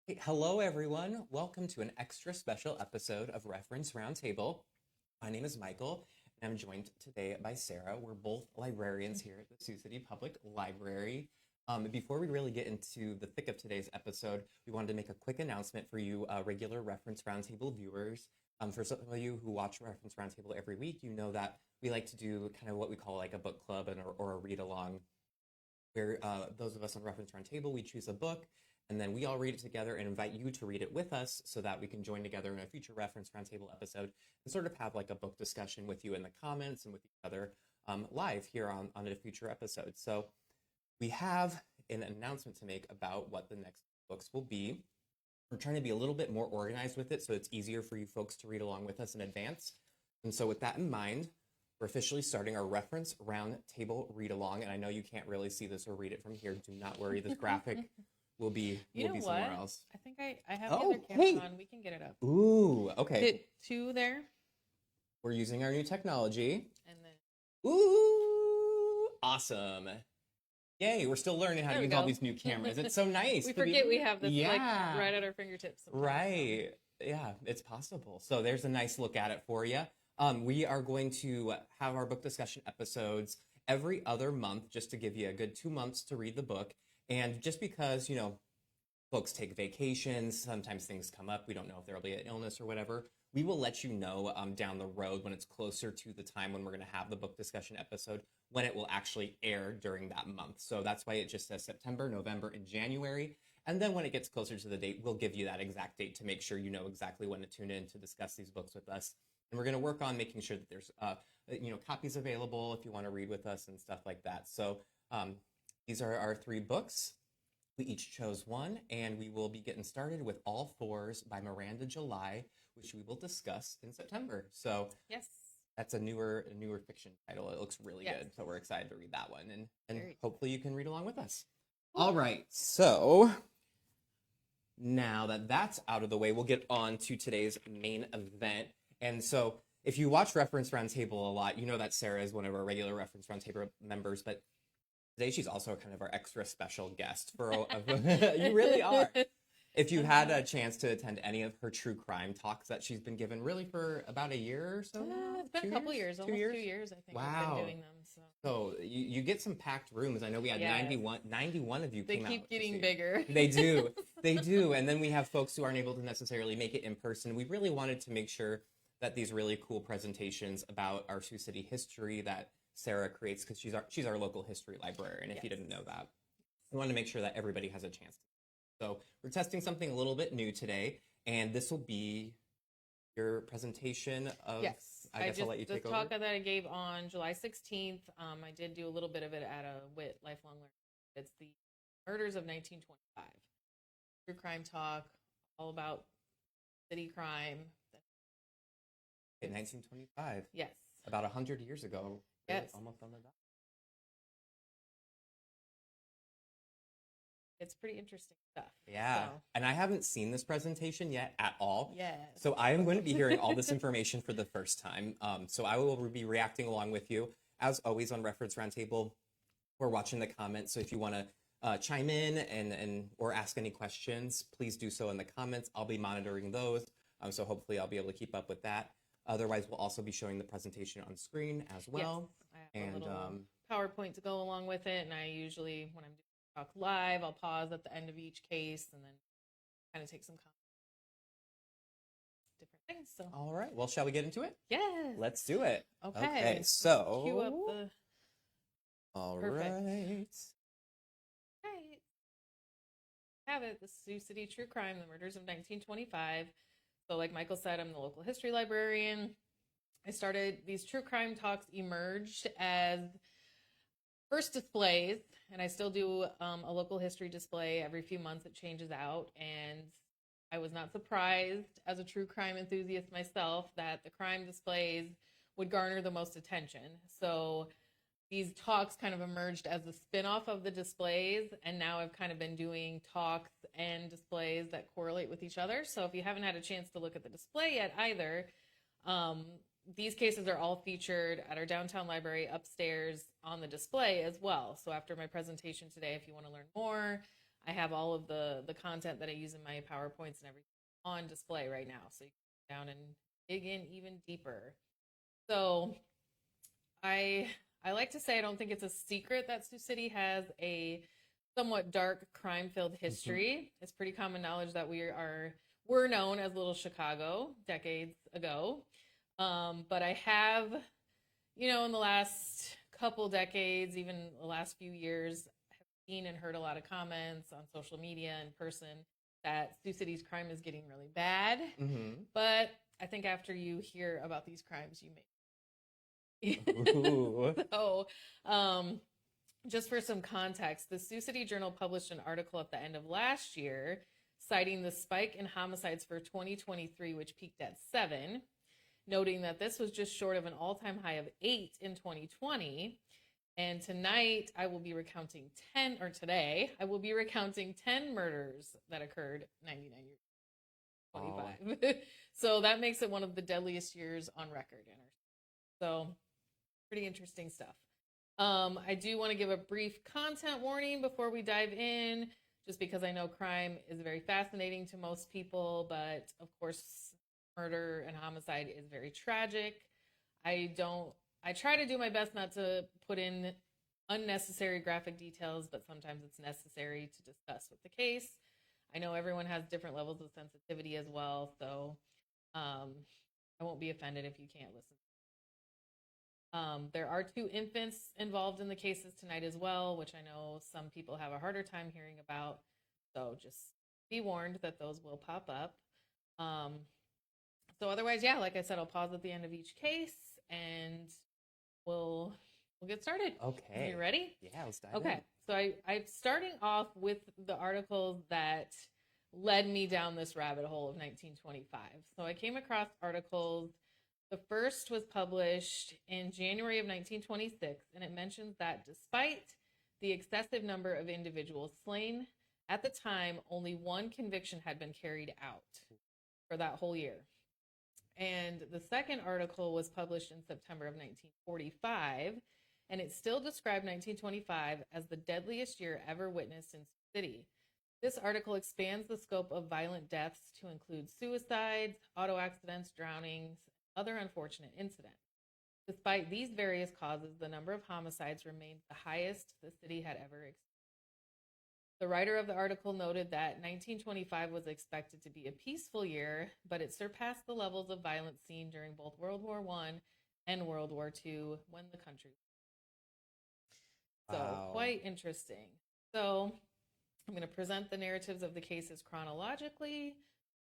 Hey, hello, everyone. Welcome to an extra special episode of Reference Roundtable. My name is Michael, and I'm joined today by Sarah. We're both librarians here at the Sioux City Public Library. Before we really get into the thick of today's episode, we wanted to make a quick announcement for you regular Reference Roundtable viewers. For some of you who watch Reference Roundtable every week, you know that we like to do kind of what we call like a book club or a read-along, where those of us on Reference Roundtable, we choose a book, and then we all read it together and invite you to read it with us so that we can join together in a future Reference Roundtable episode and sort of have like a book discussion with you in the comments and with each other live here on a future episode. So we have an announcement to make about what the next books will be. We're trying to be a little bit more organized with it so it's easier for you folks to read along with us in advance. And so with that in mind, we're officially starting our Reference Roundtable read-along, and I know you can't really see this or read it from here. Do not worry, this graphic will be somewhere else. I think I have the other camera on. We can get it up. Ooh, okay. Hit 2 there. We're using our new technology. And then... Ooh, awesome. Yay, we're still learning how to use all these new cameras. It's so nice. We forget we have this like right at our fingertips. Right. Yeah, it's possible. So there's a nice look at it for you. We are going to have our book discussion episodes every other month just to give you a good 2 months to read the book. And just because, folks take vacations, sometimes things come up, we don't know if there'll be an illness or whatever, we will let you know down the road when it's closer to the time when we're going to have the book discussion episode, when it will actually air during that month. So that's why it just says September, November, and January. And then when it gets closer to the date, we'll give you that exact date to make sure you know exactly when to tune in to discuss these books with us. And we're going to work on making sure that there's, copies available if you want to read with us and stuff like that. So these are our 3 books. We each chose one, and we will be getting started with All Fours by Miranda July, which we will discuss in September. So yes, that's a newer fiction title. It looks really good. So we're excited to read that one, and hopefully you can read along with us. Cool. All right. So now that that's out of the way, we'll get on to today's main event. And so if you watch Reference Roundtable a lot, you know that Sarah is one of our regular Reference Roundtable members, but today she's also kind of our extra special guest for you really are. If you had a chance to attend any of her true crime talks that she's been given really for about a year or so now? It's been a couple years, almost 2 years, I think. Wow. I've been doing them. So you get some packed rooms. I know we had 91 of you came out. They keep getting bigger. They do. They do. And then we have folks who aren't able to necessarily make it in person. We really wanted to make sure that these really cool presentations about our Sioux City history that Sarah creates, because she's our local history librarian, if you didn't know that. We want to make sure that everybody has a chance. So we're testing something a little bit new today, and this will be your presentation of, I guess I'll let you take over. The talk that I gave on July 16th, I did do a little bit of it at a WIT Lifelong Learning. It's the Murders of 1925. True crime talk, all about city crime. In 1925. Yes. About 100 years ago. Yes. Almost on the dot. It's pretty interesting stuff. Yeah. So. And I haven't seen this presentation yet at all. Yes. So I am going to be hearing all this information for the first time. So I will be reacting along with you. As always on Reference Roundtable, we're watching the comments. So if you want to chime in and or ask any questions, please do so in the comments. I'll be monitoring those. So hopefully I'll be able to keep up with that. Otherwise, we'll also be showing the presentation on screen as well. Yes, I have a little PowerPoint to go along with it. And I usually, when I'm doing talk live, I'll pause at the end of each case and then kind of take some different things. So, all right. Well, shall we get into it? Yes. Let's do it. Okay. So cue up the. All Perfect. right. Right. Have it. The Sioux City True Crime, the Murders of 1925. So like Michael said, I'm the local history librarian. I started, these true crime talks emerged as first displays, and I still do a local history display every few months. It changes out, and I was not surprised as a true crime enthusiast myself that the crime displays would garner the most attention. So these talks kind of emerged as a spin-off of the displays, and now I've kind of been doing talks and displays that correlate with each other. So if you haven't had a chance to look at the display yet either, these cases are all featured at our downtown library upstairs on the display as well. So after my presentation today, if you want to learn more, I have all of the content that I use in my PowerPoints and everything on display right now, so you can go down and dig in even deeper. So I like to say I don't think it's a secret that Sioux City has a somewhat dark crime-filled history. It's pretty common knowledge that we're known as Little Chicago decades ago. But I have, in the last couple decades, even the last few years, have seen and heard a lot of comments on social media in person that Sioux City's crime is getting really bad. But I think after you hear about these crimes, you may. So, just for some context, the Sioux City Journal published an article at the end of last year citing the spike in homicides for 2023, which peaked at 7, noting that this was just short of an all-time high of 8 in 2020. And today, I will be recounting 10 murders that occurred 99 years, 25. Oh. So that makes it one of the deadliest years on record. So pretty interesting stuff. I do want to give a brief content warning before we dive in, just because I know crime is very fascinating to most people, but of course, murder and homicide is very tragic. I try to do my best not to put in unnecessary graphic details, but sometimes it's necessary to discuss with the case. I know everyone has different levels of sensitivity as well, so I won't be offended if you can't listen. There are 2 infants involved in the cases tonight as well, which I know some people have a harder time hearing about. So just be warned that those will pop up. So otherwise, yeah, like I said, I'll pause at the end of each case and we'll get started. Okay. Are you ready? Yeah, let's dive in. Okay. So I'm starting off with the articles that led me down this rabbit hole of 1925. So I came across articles. The first was published in January of 1926, and it mentions that despite the excessive number of individuals slain, at the time, only 1 conviction had been carried out for that whole year. And the second article was published in September of 1945, and it still described 1925 as the deadliest year ever witnessed in Sioux City. This article expands the scope of violent deaths to include suicides, auto accidents, drownings, other unfortunate incidents. Despite these various causes, the number of homicides remained the highest the city had ever experienced. The writer of the article noted that 1925 was expected to be a peaceful year, but it surpassed the levels of violence seen during both World War I and World War II when the country. So quite interesting. So I'm going to present the narratives of the cases chronologically.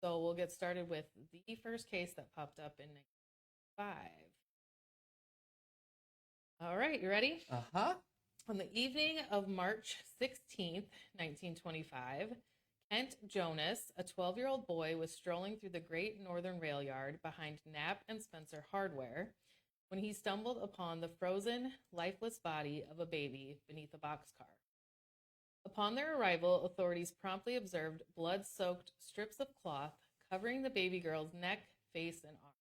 So we'll get started with the first case that popped up in 1995. All right, you ready? Uh-huh. On the evening of March 16th, 1925, Kent Jonas, a 12-year-old boy, was strolling through the Great Northern Rail Yard behind Knapp and Spencer Hardware when he stumbled upon the frozen, lifeless body of a baby beneath a boxcar. Upon their arrival, authorities promptly observed blood-soaked strips of cloth covering the baby girl's neck, face, and arms.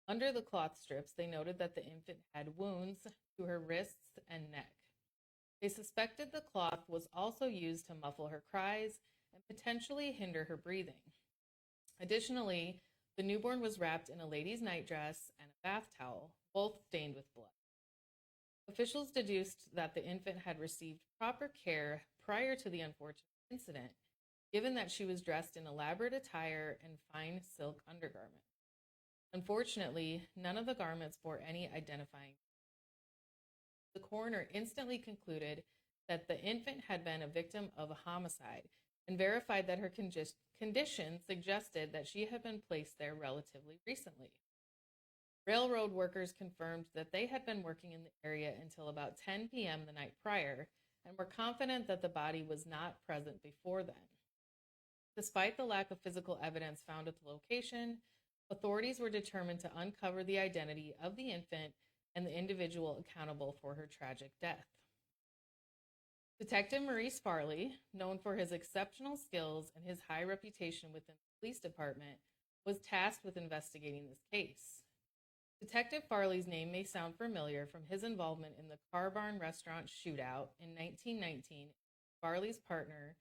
Under the cloth strips, they noted that the infant had wounds to her wrists and neck. They suspected the cloth was also used to muffle her cries and potentially hinder her breathing. Additionally, the newborn was wrapped in a lady's nightdress and a bath towel, both stained with blood. Officials deduced that the infant had received proper care prior to the unfortunate incident, given that she was dressed in elaborate attire and fine silk undergarments. Unfortunately, none of the garments bore any identifying. The coroner instantly concluded that the infant had been a victim of a homicide and verified that her condition suggested that she had been placed there relatively recently. Railroad workers confirmed that they had been working in the area until about 10 p.m. the night prior and were confident that the body was not present before then. Despite the lack of physical evidence found at the location, authorities were determined to uncover the identity of the infant and the individual accountable for her tragic death. Detective Maurice Farley, known for his exceptional skills and his high reputation within the police department, was tasked with investigating this case. Detective Farley's name may sound familiar from his involvement in the Car Barn restaurant shootout in 1919. Farley's partner,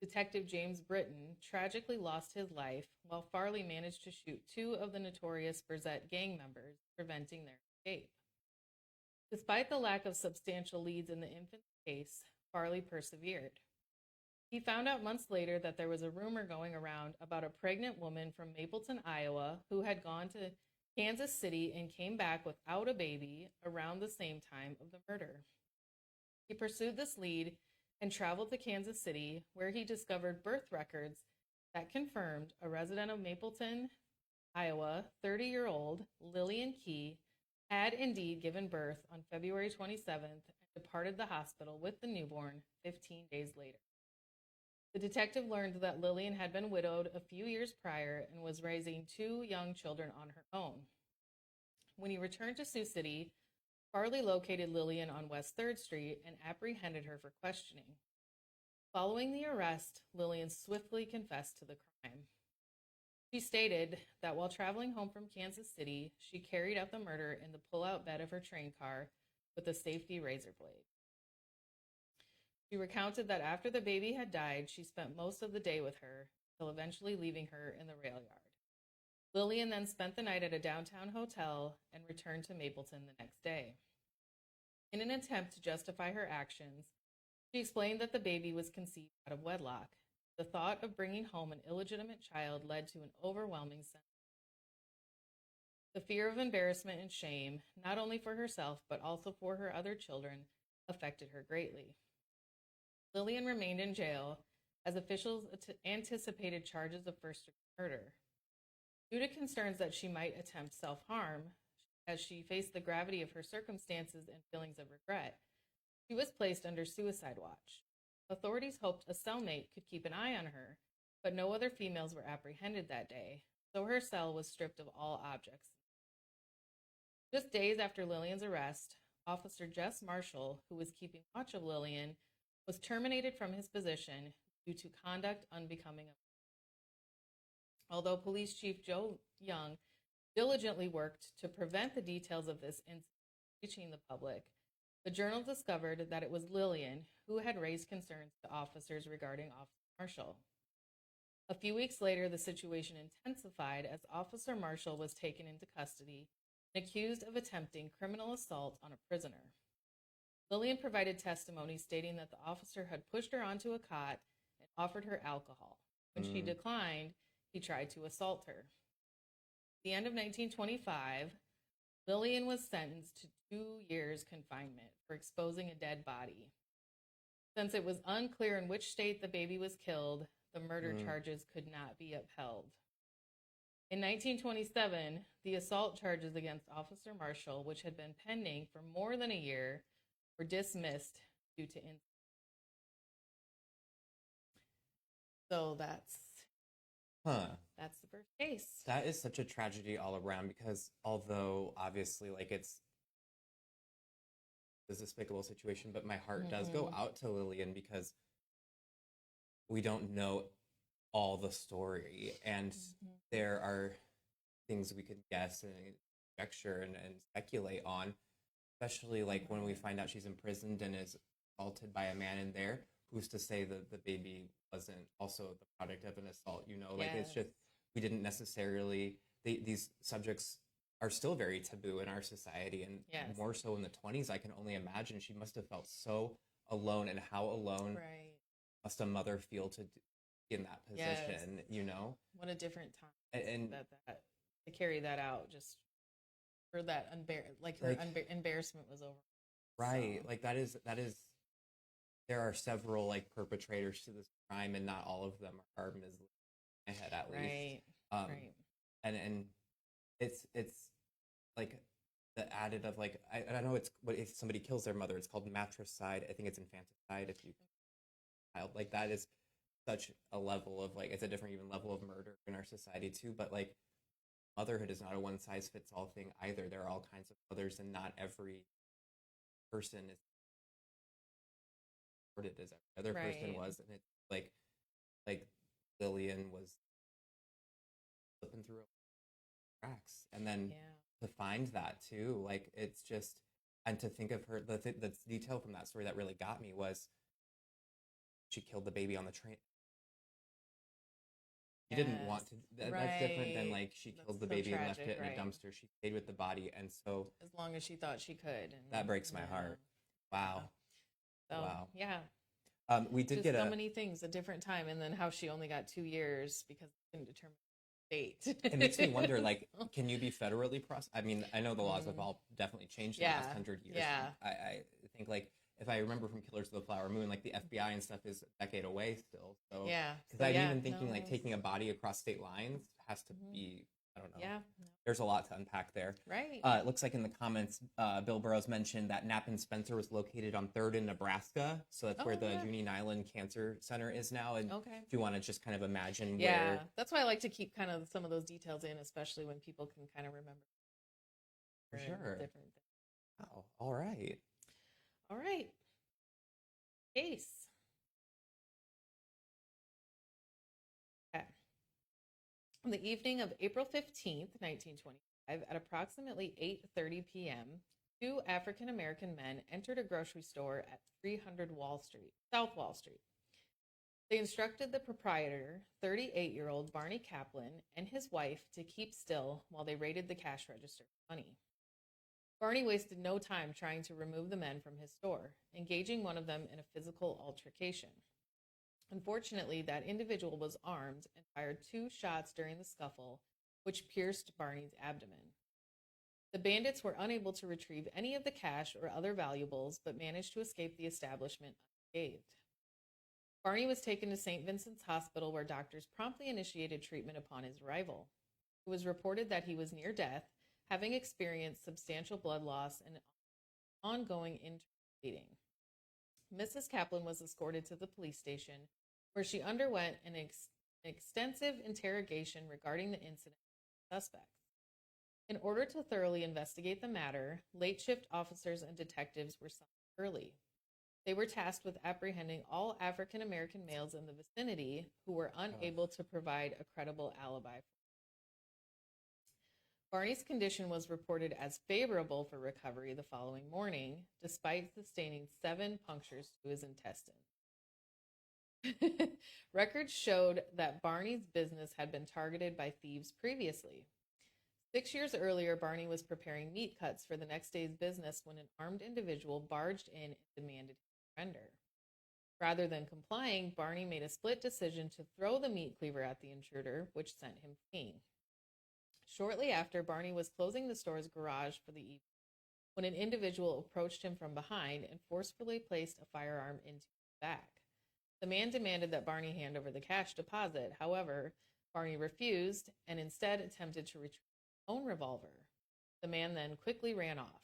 Detective James Britton tragically lost his life while Farley managed to shoot 2 of the notorious Burzett gang members, preventing their escape. Despite the lack of substantial leads in the infant case, Farley persevered. He found out months later that there was a rumor going around about a pregnant woman from Mapleton, Iowa, who had gone to Kansas City and came back without a baby around the same time of the murder. He pursued this lead and traveled to Kansas City, where he discovered birth records that confirmed a resident of Mapleton, Iowa, 30-year-old Lillian Key had indeed given birth on February 27th and departed the hospital with the newborn 15 days later. The detective learned that Lillian had been widowed a few years prior and was raising 2 young children on her own. When he returned to Sioux City, Farley located Lillian on West 3rd Street and apprehended her for questioning. Following the arrest, Lillian swiftly confessed to the crime. She stated that while traveling home from Kansas City, she carried out the murder in the pull-out bed of her train car with a safety razor blade. She recounted that after the baby had died, she spent most of the day with her, until eventually leaving her in the rail yard. Lillian then spent the night at a downtown hotel and returned to Mapleton the next day. In an attempt to justify her actions, she explained that the baby was conceived out of wedlock. The thought of bringing home an illegitimate child led to an overwhelming sense. The fear of embarrassment and shame, not only for herself but also for her other children, affected her greatly. Lillian remained in jail as officials anticipated charges of first-degree murder. Due to concerns that she might attempt self-harm, as she faced the gravity of her circumstances and feelings of regret, she was placed under suicide watch. Authorities hoped a cellmate could keep an eye on her, but no other females were apprehended that day, so her cell was stripped of all objects. Just days after Lillian's arrest, Officer Jess Marshall, who was keeping watch of Lillian, was terminated from his position due to conduct unbecoming of. Although Police Chief Joe Young diligently worked to prevent the details of this incident reaching the public, the Journal discovered that it was Lillian who had raised concerns to officers regarding Officer Marshall. A few weeks later, the situation intensified as Officer Marshall was taken into custody and accused of attempting criminal assault on a prisoner. Lillian provided testimony stating that the officer had pushed her onto a cot and offered her alcohol. When she declined, he tried to assault her. At the end of 1925, Lillian was sentenced to 2 years confinement for exposing a dead body. Since it was unclear in which state the baby was killed, the murder charges could not be upheld. In 1927, the assault charges against Officer Marshall, which had been pending for more than a year, were dismissed due to incident. So that's the first case. That is such a tragedy all around, because although obviously it's a despicable situation, but my heart does go out to Lillian because we don't know all the story, and there are things we could guess and conjecture and speculate on, especially when we find out she's imprisoned and is assaulted by a man in there. Who's to say that the baby wasn't also the product of an assault? It's just, we didn't necessarily, these subjects are still very taboo in our society, and more so in the 20s. I can only imagine she must have felt so alone, and how alone must a mother feel to be in that position, What a different time. And that to carry that out, just for that embarrassment was over. Right. So. That is, there are several perpetrators to this crime, and not all of them are Ms. Lillian, in my head at least. Right. And it's the added of I know it's what if somebody kills their mother, it's called matricide. I think it's infanticide if you child. That is such a level of it's a different even level of murder in our society too. But motherhood is not a one size fits all thing either. There are all kinds of mothers, and not every person is supported as every other person was. And it's like Lillian was slipping through cracks, and then to find that too, it's just, and to think of her, the detail from that story that really got me was she killed the baby on the train She didn't want to. That's different than like she That's killed the so baby and tragic, left it in a right. dumpster. She stayed with the body, and so As long as she thought she could. And, that breaks my yeah. heart. Wow. So, Wow. yeah. We did Just get so a. many things, a different time, and then how she only got 2 years because they couldn't determine the date. It makes me wonder, like, can you be federally prosecuted? I mean, I know the laws have all definitely changed in the last 100 years. Yeah. I think, like, if I remember from Killers of the Flower Moon, like the FBI and stuff is a decade away still. So Yeah. because I'm even thinking like taking a body across state lines has to be, I don't know. Yeah. There's a lot to unpack there. Right. It looks like in the comments, Bill Burrows mentioned that Knapp and Spencer was located on 3rd in Nebraska. So that's where the Union Island Cancer Center is now. And if you want to just kind of imagine where. That's why I like to keep kind of some of those details in, especially when people can kind of remember. For sure. Different things. Oh, all right. All right. Case. Okay. On the evening of April 15th, 1925, at approximately 8:30 p.m., 2 African-American men entered a grocery store at 300 South Wall Street. They instructed the proprietor, 38-year-old Barney Kaplan, and his wife to keep still while they raided the cash register for money. Barney wasted no time trying to remove the men from his store, engaging one of them in a physical altercation. Unfortunately, that individual was armed and fired 2 shots during the scuffle, which pierced Barney's abdomen. The bandits were unable to retrieve any of the cash or other valuables, but managed to escape the establishment unscathed. Barney was taken to St. Vincent's Hospital, where doctors promptly initiated treatment upon his arrival. It was reported that he was near death, having experienced substantial blood loss and ongoing internal bleeding. Mrs. Kaplan was escorted to the police station, where she underwent an extensive interrogation regarding the incident and suspects. In order to thoroughly investigate the matter, late shift officers and detectives were summoned early. They were tasked with apprehending all African American males in the vicinity who were unable to provide a credible alibi. Barney's condition was reported as favorable for recovery the following morning, despite sustaining 7 punctures to his intestines. Records showed that Barney's business had been targeted by thieves previously. 6 years earlier, Barney was preparing meat cuts for the next day's business when an armed individual barged in and demanded his surrender. Rather than complying, Barney made a split decision to throw the meat cleaver at the intruder, which sent him fleeing. Shortly after, Barney was closing the store's garage for the evening when an individual approached him from behind and forcefully placed a firearm into his back. The man demanded that Barney hand over the cash deposit. However, Barney refused and instead attempted to retrieve his own revolver. The man then quickly ran off.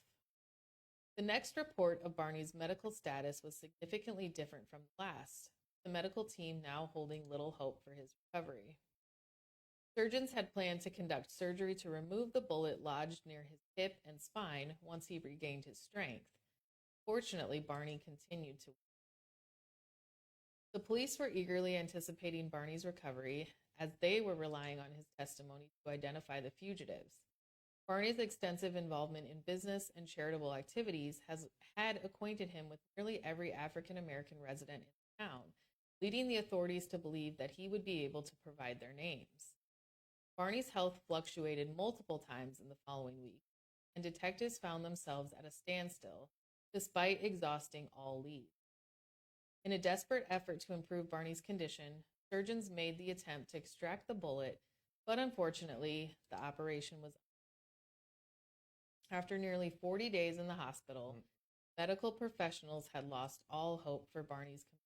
The next report of Barney's medical status was significantly different from the last, the medical team now holding little hope for his recovery. Surgeons had planned to conduct surgery to remove the bullet lodged near his hip and spine once he regained his strength. Fortunately, Barney continued to. The police were eagerly anticipating Barney's recovery, as they were relying on his testimony to identify the fugitives. Barney's extensive involvement in business and charitable activities had acquainted him with nearly every African-American resident in the town, leading the authorities to believe that he would be able to provide their names. Barney's health fluctuated multiple times in the following week, and detectives found themselves at a standstill, despite exhausting all leads. In a desperate effort to improve Barney's condition, surgeons made the attempt to extract the bullet, but unfortunately, the operation was. After nearly 40 days in the hospital, medical professionals had lost all hope for Barney's condition.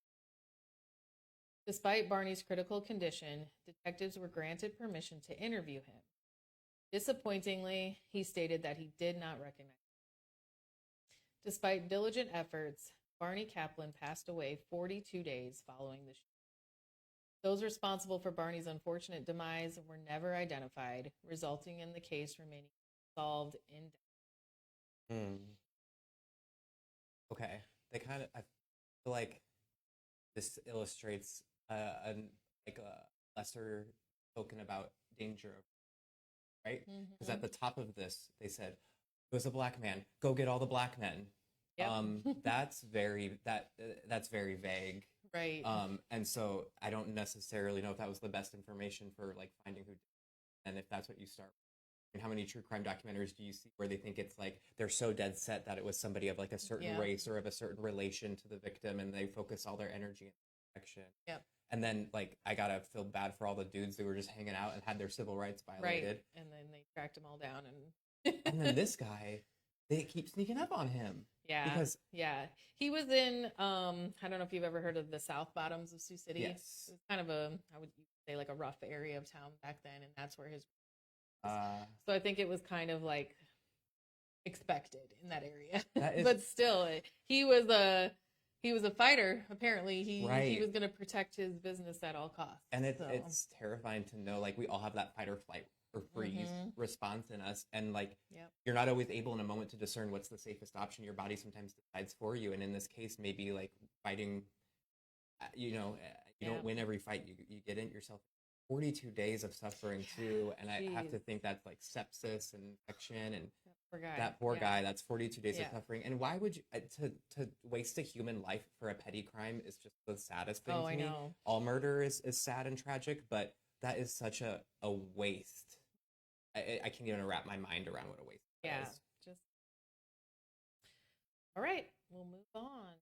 Despite Barney's critical condition, detectives were granted permission to interview him. Disappointingly, he stated that he did not recognize him. Despite diligent efforts, Barney Kaplan passed away 42 days following the shooting. Those responsible for Barney's unfortunate demise were never identified, resulting in the case remaining solved indefinitely. Okay. I feel like this illustrates a lesser spoken about danger, right? Because at the top of this, they said, it was a black man, go get all the black men. Yep. That's very vague. Right. And so I don't necessarily know if that was the best information for like finding who did it, and if that's what you start. And how many true crime documentaries do you see where they think it's like they're so dead set that it was somebody of like a certain race or of a certain relation to the victim, and they focus all their energy in action. Yep. And then like I gotta feel bad for all the dudes who were just hanging out and had their civil rights violated. Right. And then they tracked them all down and And then this guy, they keep sneaking up on him. Yeah. Because he was in I don't know if you've ever heard of the South Bottoms of Sioux City. Yes. It was kind of I would say like a rough area of town back then, and that's where his so I think it was kind of like expected in that area. But still, he was a fighter. Apparently, he was going to protect his business at all costs. And it's terrifying to know, like, we all have that fight or flight or freeze response in us, and like you're not always able in a moment to discern what's the safest option. Your body sometimes decides for you, and in this case, maybe like fighting, you don't win every fight you get in yourself. 42 days of suffering too, and I have to think that's like sepsis and infection, and that poor guy, that's 42 days of suffering. And why would you to waste a human life for a petty crime is just the saddest thing to me. Know. All murder is sad and tragic, but that is such a waste. I can't even wrap my mind around what a waste is. Just all right, we'll move on.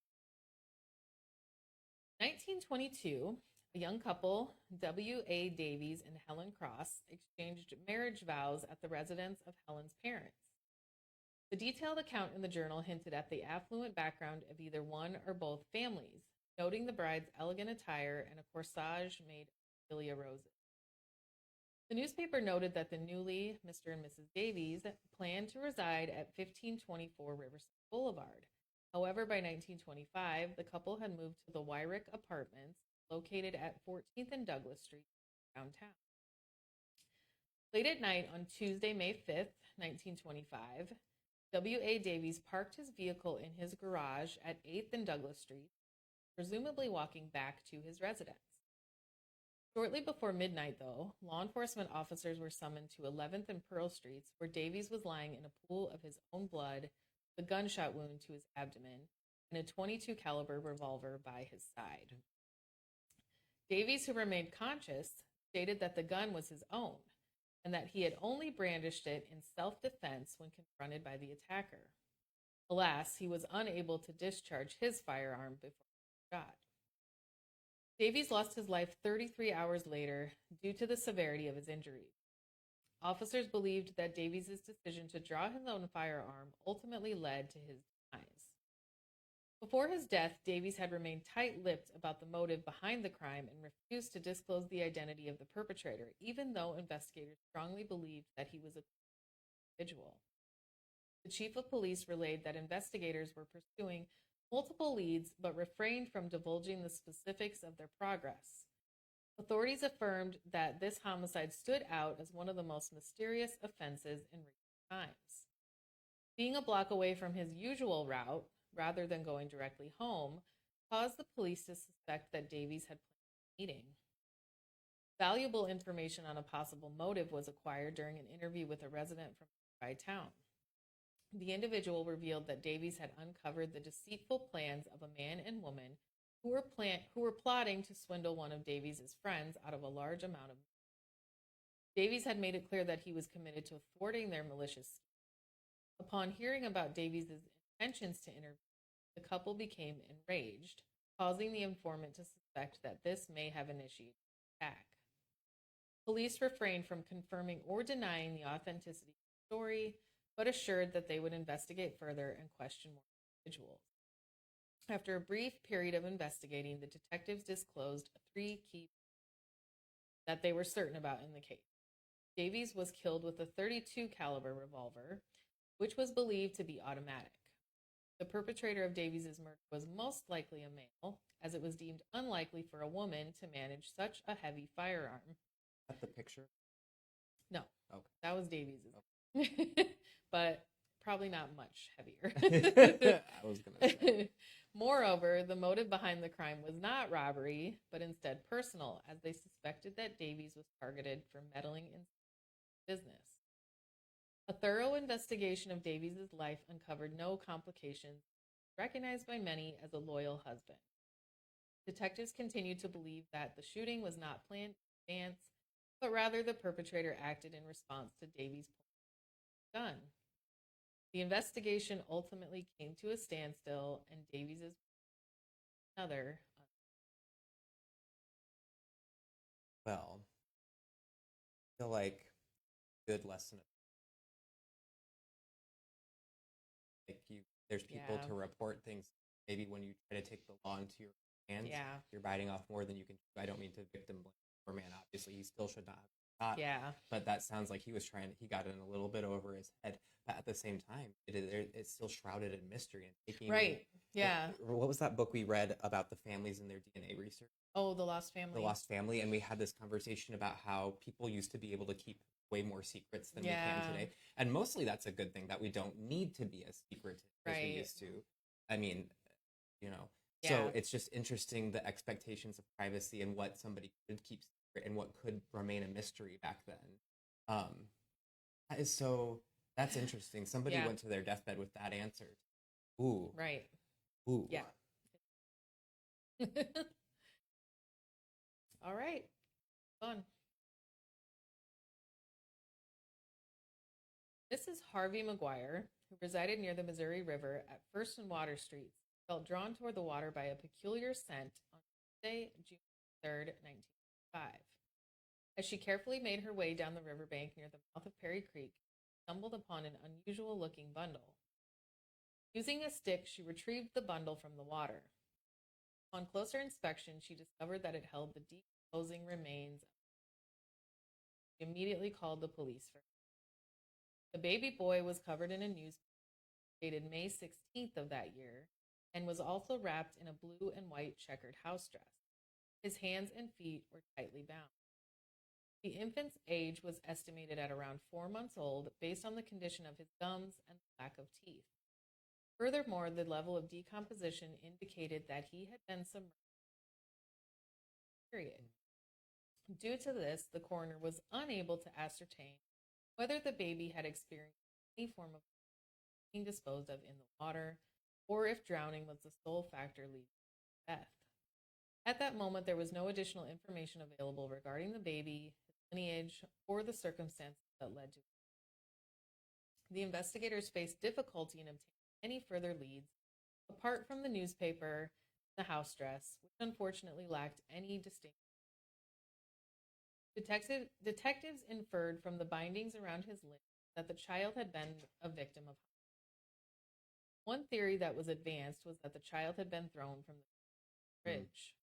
1922, a young couple, W.A. Davies and Helen Cross, exchanged marriage vows at the residence of Helen's parents. The detailed account in the journal hinted at the affluent background of either one or both families, noting the bride's elegant attire and a corsage made of Celia roses. The newspaper noted that the newly Mr. and Mrs. Davies planned to reside at 1524 Riverside Boulevard. However, by 1925, the couple had moved to the Wyrick Apartments, located at 14th and Douglas Street, downtown. Late at night on Tuesday, May 5th, 1925, W.A. Davies parked his vehicle in his garage at 8th and Douglas Street, presumably walking back to his residence. Shortly before midnight, though, law enforcement officers were summoned to 11th and Pearl Streets, where Davies was lying in a pool of his own blood, with a gunshot wound to his abdomen, and a .22 caliber revolver by his side. Davies, who remained conscious, stated that the gun was his own, and that he had only brandished it in self-defense when confronted by the attacker. Alas, he was unable to discharge his firearm before he was shot. Davies lost his life 33 hours later due to the severity of his injuries. Officers believed that Davies' decision to draw his own firearm ultimately led to his demise. Before his death, Davies had remained tight-lipped about the motive behind the crime and refused to disclose the identity of the perpetrator, even though investigators strongly believed that he was an individual. The chief of police relayed that investigators were pursuing multiple leads but refrained from divulging the specifics of their progress. Authorities affirmed that this homicide stood out as one of the most mysterious offenses in recent times. Being a block away from his usual route, rather than going directly home, caused the police to suspect that Davies had planned a meeting. Valuable information on a possible motive was acquired during an interview with a resident from nearby town. The individual revealed that Davies had uncovered the deceitful plans of a man and woman who were plotting to swindle one of Davies' friends out of a large amount of money. Davies had made it clear that he was committed to thwarting their malicious scheme. Upon hearing about Davies' intentions to intervene, the couple became enraged, causing the informant to suspect that this may have initiated the attack. Police refrained from confirming or denying the authenticity of the story, but assured that they would investigate further and question more individuals. After a brief period of investigating, the detectives disclosed 3 key points that they were certain about in the case. Davies was killed with a .32 caliber revolver, which was believed to be automatic. The perpetrator of Davies' murder was most likely a male, as it was deemed unlikely for a woman to manage such a heavy firearm. Is that the picture? No. Okay. That was Davies'. But probably not much heavier. I was going to say. Moreover, the motive behind the crime was not robbery, but instead personal, as they suspected that Davies was targeted for meddling in business. A thorough investigation of Davies' life uncovered no complications, recognized by many as a loyal husband. Detectives continue to believe that the shooting was not planned in advance, but rather the perpetrator acted in response to Davies' gun. The investigation ultimately came to a standstill, and Davies is another. Well, I feel like good lesson. Like there's people Yeah. to report things. Maybe when you try to take the law into your hands, Yeah. you're biting off more than you can. I don't mean to victim blame poor man. Obviously, he still should not have been shot. Yeah. But that sounds like he was trying. He got in a little bit over his head. But at the same time, it's still shrouded in mystery and taking. Right. Yeah. What was that book we read about the families and their DNA research? Oh, The Lost Family. The Lost Family, and we had this conversation about how people used to be able to keep way more secrets than we can today, and mostly that's a good thing, that we don't need to be as secretive as we used to. I mean, so it's just interesting, the expectations of privacy and what somebody could keep secret and what could remain a mystery back then. That's interesting. Somebody went to their deathbed with that answer. Ooh. Right. Ooh. Yeah. All right. Fun. Mrs. Harvey McGuire, who resided near the Missouri River at First and Water Streets, felt drawn toward the water by a peculiar scent on Tuesday, June 3rd, 1905. As she carefully made her way down the riverbank near the mouth of Perry Creek, she stumbled upon an unusual-looking bundle. Using a stick, she retrieved the bundle from the water. On closer inspection, she discovered that it held the decomposing remains. She immediately called the police for it. The baby boy was covered in a newspaper dated May 16th of that year and was also wrapped in a blue and white checkered house dress. His hands and feet were tightly bound. The infant's age was estimated at around 4 months old based on the condition of his gums and the lack of teeth. Furthermore, the level of decomposition indicated that he had been submerged. Period. Due to this, the coroner was unable to ascertain whether the baby had experienced any form of being disposed of in the water, or if drowning was the sole factor leading to death. At that moment, there was no additional information available regarding the baby, his lineage, or the circumstances that led to it. The investigators faced difficulty in obtaining any further leads, apart from the newspaper, the house dress, which unfortunately lacked any distinct. Detectives inferred from the bindings around his limbs that the child had been a victim of. One theory that was advanced was that the child had been thrown from the bridge.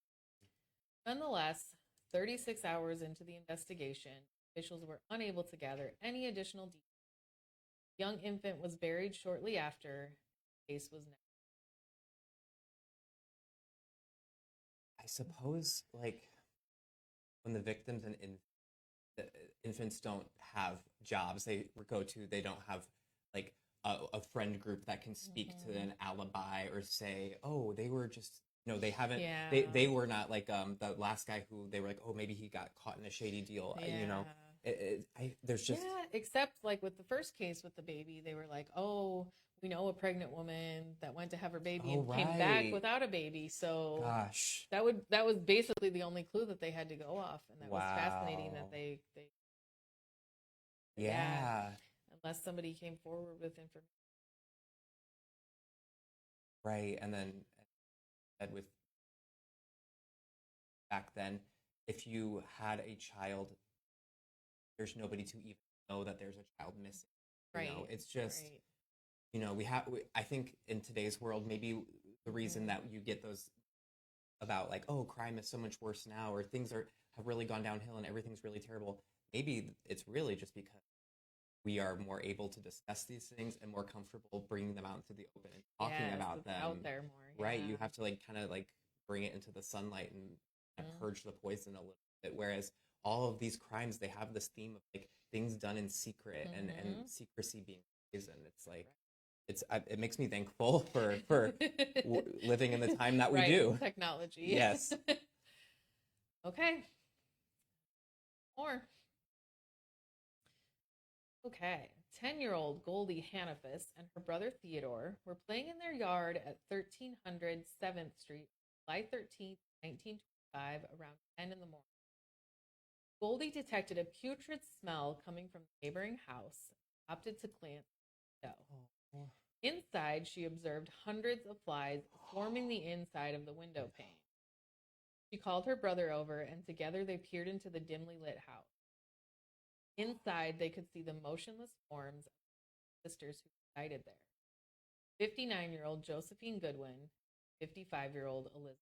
Nonetheless, 36 hours into the investigation, officials were unable to gather any additional details. The young infant was buried shortly after. The case was next. I suppose, like, when the victims and the infants don't have jobs they don't have, like, a friend group that can speak to an alibi or say, oh, they were just, they haven't, they were not like the last guy who they were like, oh, maybe he got caught in a shady deal. There's just except like with the first case with the baby, they were like, oh, we know a pregnant woman that went to have her baby and came back without a baby. So gosh, that was basically the only clue that they had to go off, and that was fascinating that they unless somebody came forward with information. Right, and then with back then, if you had a child, there's nobody to even know that there's a child missing. Right. It's just, I think in today's world, maybe the reason that you get those about like, oh, crime is so much worse now, or things have really gone downhill and everything's really terrible. Maybe it's really just because we are more able to discuss these things and more comfortable bringing them out into the open and talking about them out there more. Right. You have to like kind of like bring it into the sunlight and purge the poison a little bit. Whereas all of these crimes, they have this theme of like things done in secret and secrecy being poison. It's like, it makes me thankful for living in the time that we do. Technology. Yes. Okay. More. Okay. 10-year-old Goldie Hannafus and her brother Theodore were playing in their yard at 1300 7th Street, July 13th, 1925 around 10 in the morning. Goldie detected a putrid smell coming from the neighboring house and opted to glance at the window. Oh. Inside, she observed hundreds of flies swarming the inside of the window pane. She called her brother over, and together they peered into the dimly lit house. Inside, they could see the motionless forms of the sisters who resided there. 59-year-old Josephine Goodwin, 55-year-old Elizabeth.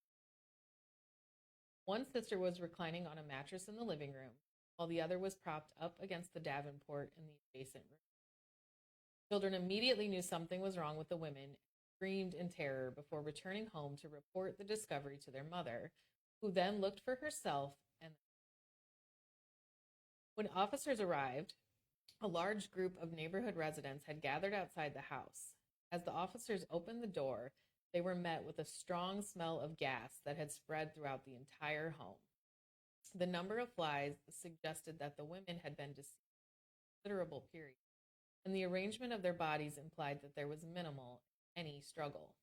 One sister was reclining on a mattress in the living room, while the other was propped up against the davenport in the adjacent room. Children immediately knew something was wrong with the women and screamed in terror before returning home to report the discovery to their mother, who then looked for herself. And when officers arrived, a large group of neighborhood residents had gathered outside the house. As the officers opened the door, they were met with a strong smell of gas that had spread throughout the entire home. The number of flies suggested that the women had been deceased for a considerable period, and the arrangement of their bodies implied that there was minimal, any struggle.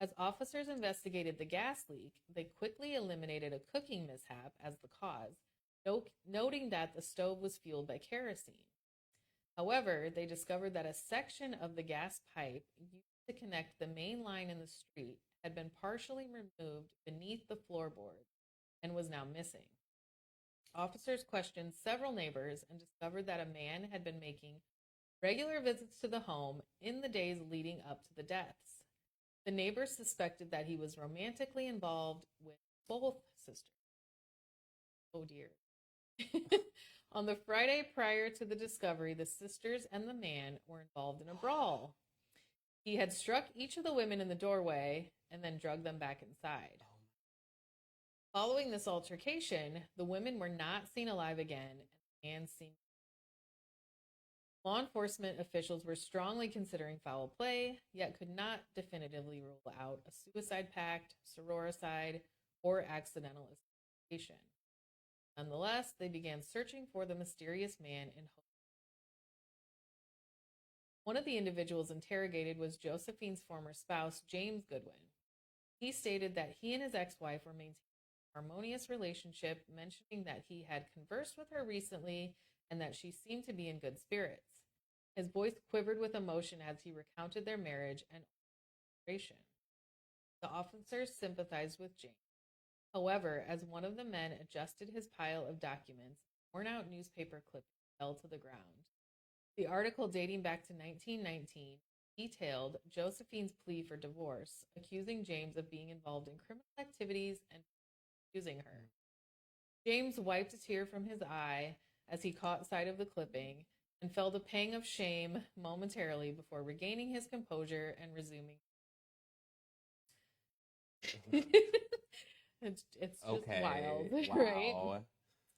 As officers investigated the gas leak, they quickly eliminated a cooking mishap as the cause, noting that the stove was fueled by kerosene. However, they discovered that a section of the gas pipe used to connect the main line in the street had been partially removed beneath the floorboards and was now missing. Officers questioned several neighbors and discovered that a man had been making regular visits to the home in the days leading up to the deaths. The neighbors suspected that he was romantically involved with both sisters. Oh dear. On the Friday prior to the discovery, the sisters and the man were involved in a brawl. He had struck each of the women in the doorway and then drugged them back inside. Following this altercation, the women were not seen alive again, and the man seen. Law enforcement officials were strongly considering foul play, yet could not definitively rule out a suicide pact, sororicide, or accidental asphyxiation. Nonetheless, they began searching for the mysterious man in hope. One of the individuals interrogated was Josephine's former spouse, James Goodwin. He stated that he and his ex-wife were maintaining a harmonious relationship, mentioning that he had conversed with her recently and that she seemed to be in good spirits. His voice quivered with emotion as he recounted their marriage and separation. The officers sympathized with James. However, as one of the men adjusted his pile of documents, worn-out newspaper clippings fell to the ground. The article, dating back to 1919, detailed Josephine's plea for divorce, accusing James of being involved in criminal activities and accusing her. James wiped a tear from his eye as he caught sight of the clipping and felt a pang of shame momentarily before regaining his composure and resuming. It's just wild, wow. right?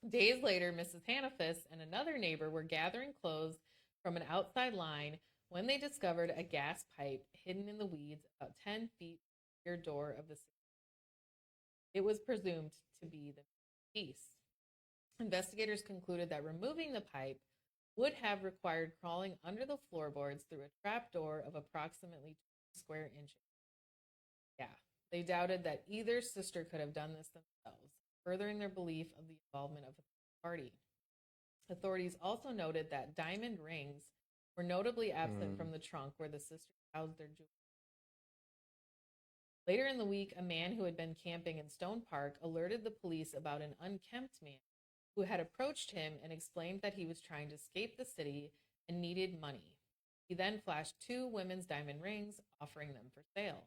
Days later, Mrs. Hannafus and another neighbor were gathering clothes from an outside line when they discovered a gas pipe hidden in the weeds about 10 feet from the rear door of the city. It was presumed to be the piece. Investigators concluded that removing the pipe would have required crawling under the floorboards through a trap door of approximately 20 square inches. Yeah, they doubted that either sister could have done this themselves, furthering their belief of the involvement of a third party. Authorities also noted that diamond rings were notably absent from the trunk where the sisters housed their jewelry. Later in the week, a man who had been camping in Stone Park alerted the police about an unkempt man who had approached him and explained that he was trying to escape the city and needed money. He then flashed 2 women's diamond rings, offering them for sale.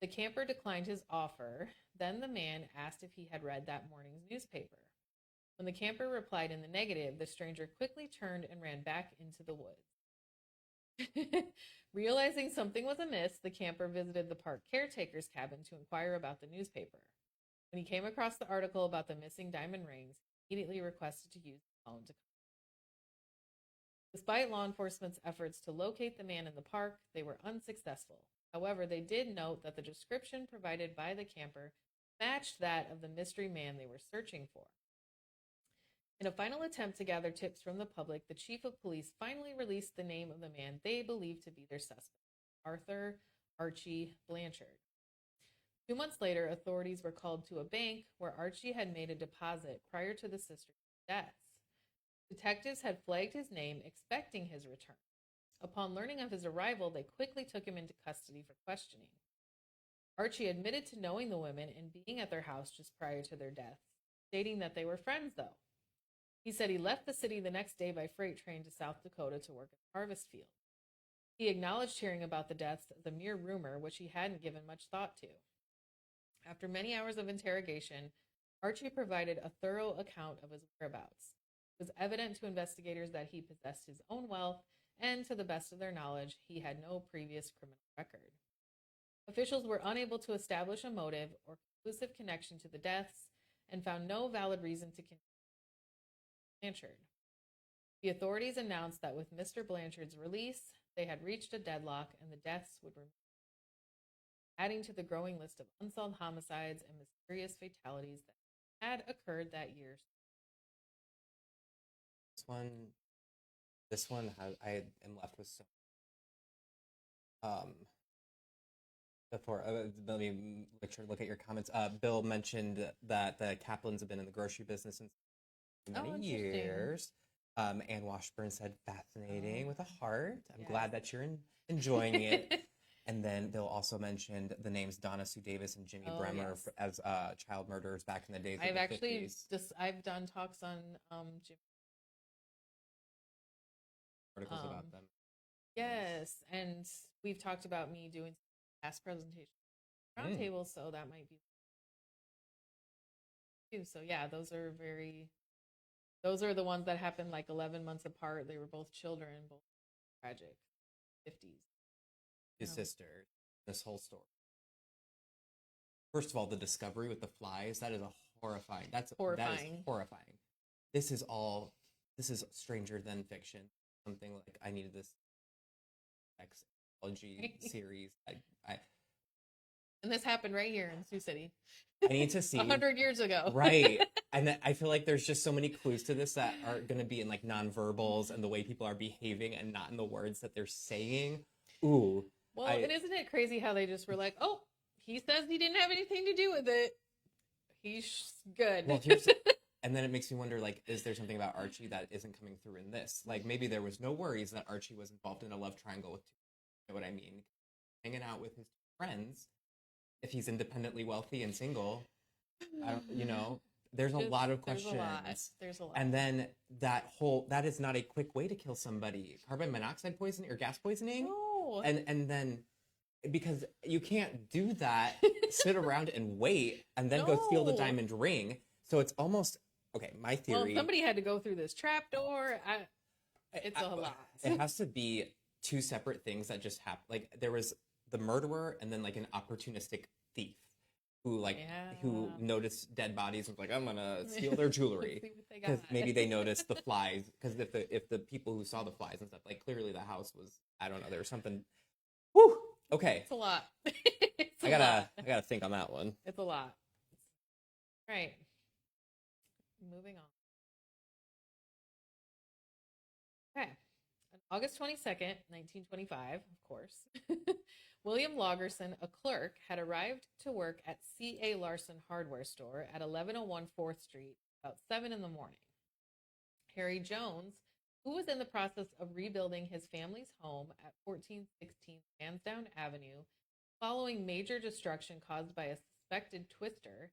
The camper declined his offer. Then the man asked if he had read that morning's newspaper. When the camper replied in the negative, the stranger quickly turned and ran back into the woods. Realizing something was amiss, the camper visited the park caretaker's cabin to inquire about the newspaper. When he came across the article about the missing diamond rings, he immediately requested to use the phone to contact. Despite law enforcement's efforts to locate the man in the park, they were unsuccessful. However, they did note that the description provided by the camper matched that of the mystery man they were searching for. In a final attempt to gather tips from the public, the chief of police finally released the name of the man they believed to be their suspect, Arthur Archie Blanchard. 2 months later, authorities were called to a bank where Archie had made a deposit prior to the sisters' deaths. Detectives had flagged his name, expecting his return. Upon learning of his arrival, they quickly took him into custody for questioning. Archie admitted to knowing the women and being at their house just prior to their deaths, stating that they were friends, though. He said he left the city the next day by freight train to South Dakota to work in the harvest field. He acknowledged hearing about the deaths as a mere rumor, which he hadn't given much thought to. After many hours of interrogation, Archie provided a thorough account of his whereabouts. It was evident to investigators that he possessed his own wealth, and to the best of their knowledge, he had no previous criminal record. Officials were unable to establish a motive or conclusive connection to the deaths and found no valid reason to continue Blanchard. The authorities announced that with Mr. Blanchard's release, they had reached a deadlock and the deaths would remain, adding to the growing list of unsolved homicides and mysterious fatalities that had occurred that year. This one I am left with so. Before let me make sure to look at your comments. Bill mentioned that the Kaplans have been in the grocery business since many years. Ann Washburn said fascinating with a heart. I'm glad that you're enjoying it. And then Bill also mentioned the names Donna Sue Davis and Jimmy Bremer as child murderers back in the days of the 50s. I've done talks on Jimmy. Articles about them. Yes, and we've talked about me doing past presentation roundtable, so that might be too. So yeah, those are the ones that happened like 11 months apart. They were both children, both tragic, 50s. His sister, this whole story. First of all, the discovery with the flies, that is horrifying. That is horrifying. This is stranger than fiction. Something like I needed this sexology series. And this happened right here in Sioux City. I need to see 100 years ago. Right. And I feel like there's just so many clues to this that are going to be in like nonverbals and the way people are behaving and not in the words that they're saying. Ooh. Well, and isn't it crazy how they just were like, oh, he says he didn't have anything to do with it. He's good. Well, and then it makes me wonder, like, is there something about Archie that isn't coming through in this? Like, maybe there was no worries that Archie was involved in a love triangle with two. You know what I mean? Hanging out with his friends. If he's independently wealthy and single, there's a lot of questions. There's a lot. And then that is not a quick way to kill somebody. Carbon monoxide poisoning or gas poisoning. No. And then, because you can't do that, sit around and wait and then go steal the diamond ring. So it's almost, okay, my theory. Well, somebody had to go through this trapdoor. It's a lot. It has to be two separate things that just happen. Like, there was the murderer and then like an opportunistic thief who noticed dead bodies and was like, I'm gonna steal their jewelry because maybe they noticed the flies, because if the people who saw the flies and stuff, like, clearly the house was, I don't know, there was something. Whew. Okay, it's a lot. I gotta think on that one. It's a lot. Right. Moving on. Okay. On August 22nd, 1925, of course, William Lagerson, a clerk, had arrived to work at C.A. Larson hardware store at 1101 4th Street about 7 in the morning. Harry Jones, who was in the process of rebuilding his family's home at 1416 Lansdowne Avenue, following major destruction caused by a suspected twister,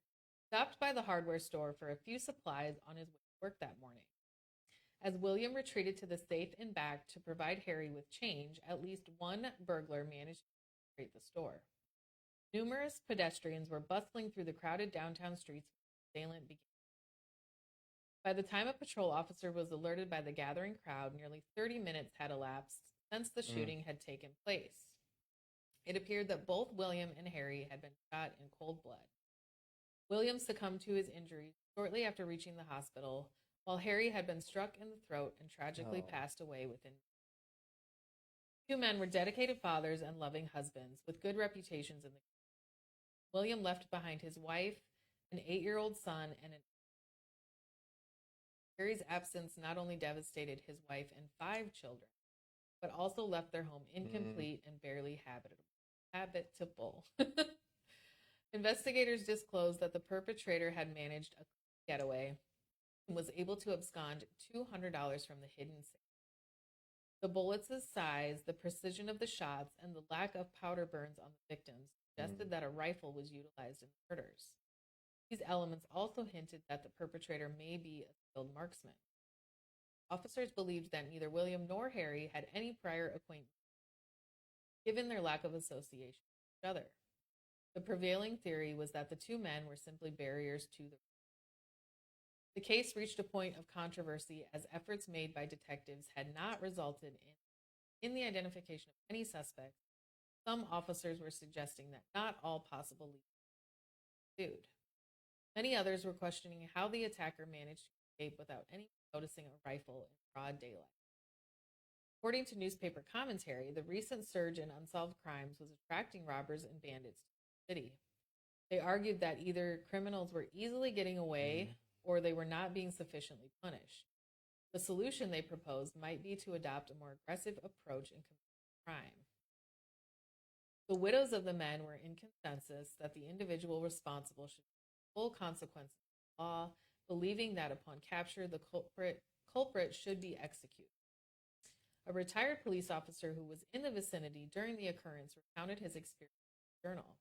stopped by the hardware store for a few supplies on his way to work that morning. As William retreated to the safe in back to provide Harry with change, at least one burglar managed to penetrate the store. Numerous pedestrians were bustling through the crowded downtown streets when the assailant began. By the time a patrol officer was alerted by the gathering crowd, nearly 30 minutes had elapsed since the shooting had taken place. It appeared that both William and Harry had been shot in cold blood. William succumbed to his injuries shortly after reaching the hospital, while Harry had been struck in the throat and tragically passed away within. Two men were dedicated fathers and loving husbands with good reputations in the community. William left behind his wife, an 8-year-old son, and Harry's absence not only devastated his wife and 5 children, but also left their home incomplete and barely habitable. Investigators disclosed that the perpetrator had managed a getaway and was able to abscond $200 from the hidden safe. The bullets' size, the precision of the shots, and the lack of powder burns on the victims suggested that a rifle was utilized in the murders. These elements also hinted that the perpetrator may be a skilled marksman. Officers believed that neither William nor Harry had any prior acquaintance, given their lack of association with each other. The prevailing theory was that the two men were simply barriers to the case reached a point of controversy as efforts made by detectives had not resulted in the identification of any suspects. Some officers were suggesting that not all possible leads were pursued. Many others were questioning how the attacker managed to escape without anyone noticing a rifle in broad daylight. According to newspaper commentary, the recent surge in unsolved crimes was attracting robbers and bandits to the city. They argued that either criminals were easily getting away or they were not being sufficiently punished. The solution they proposed might be to adopt a more aggressive approach in committing crime. The widows of the men were in consensus that the individual responsible should face full consequences of the law, believing that upon capture, the culprit should be executed. A retired police officer who was in the vicinity during the occurrence recounted his experience in a journal.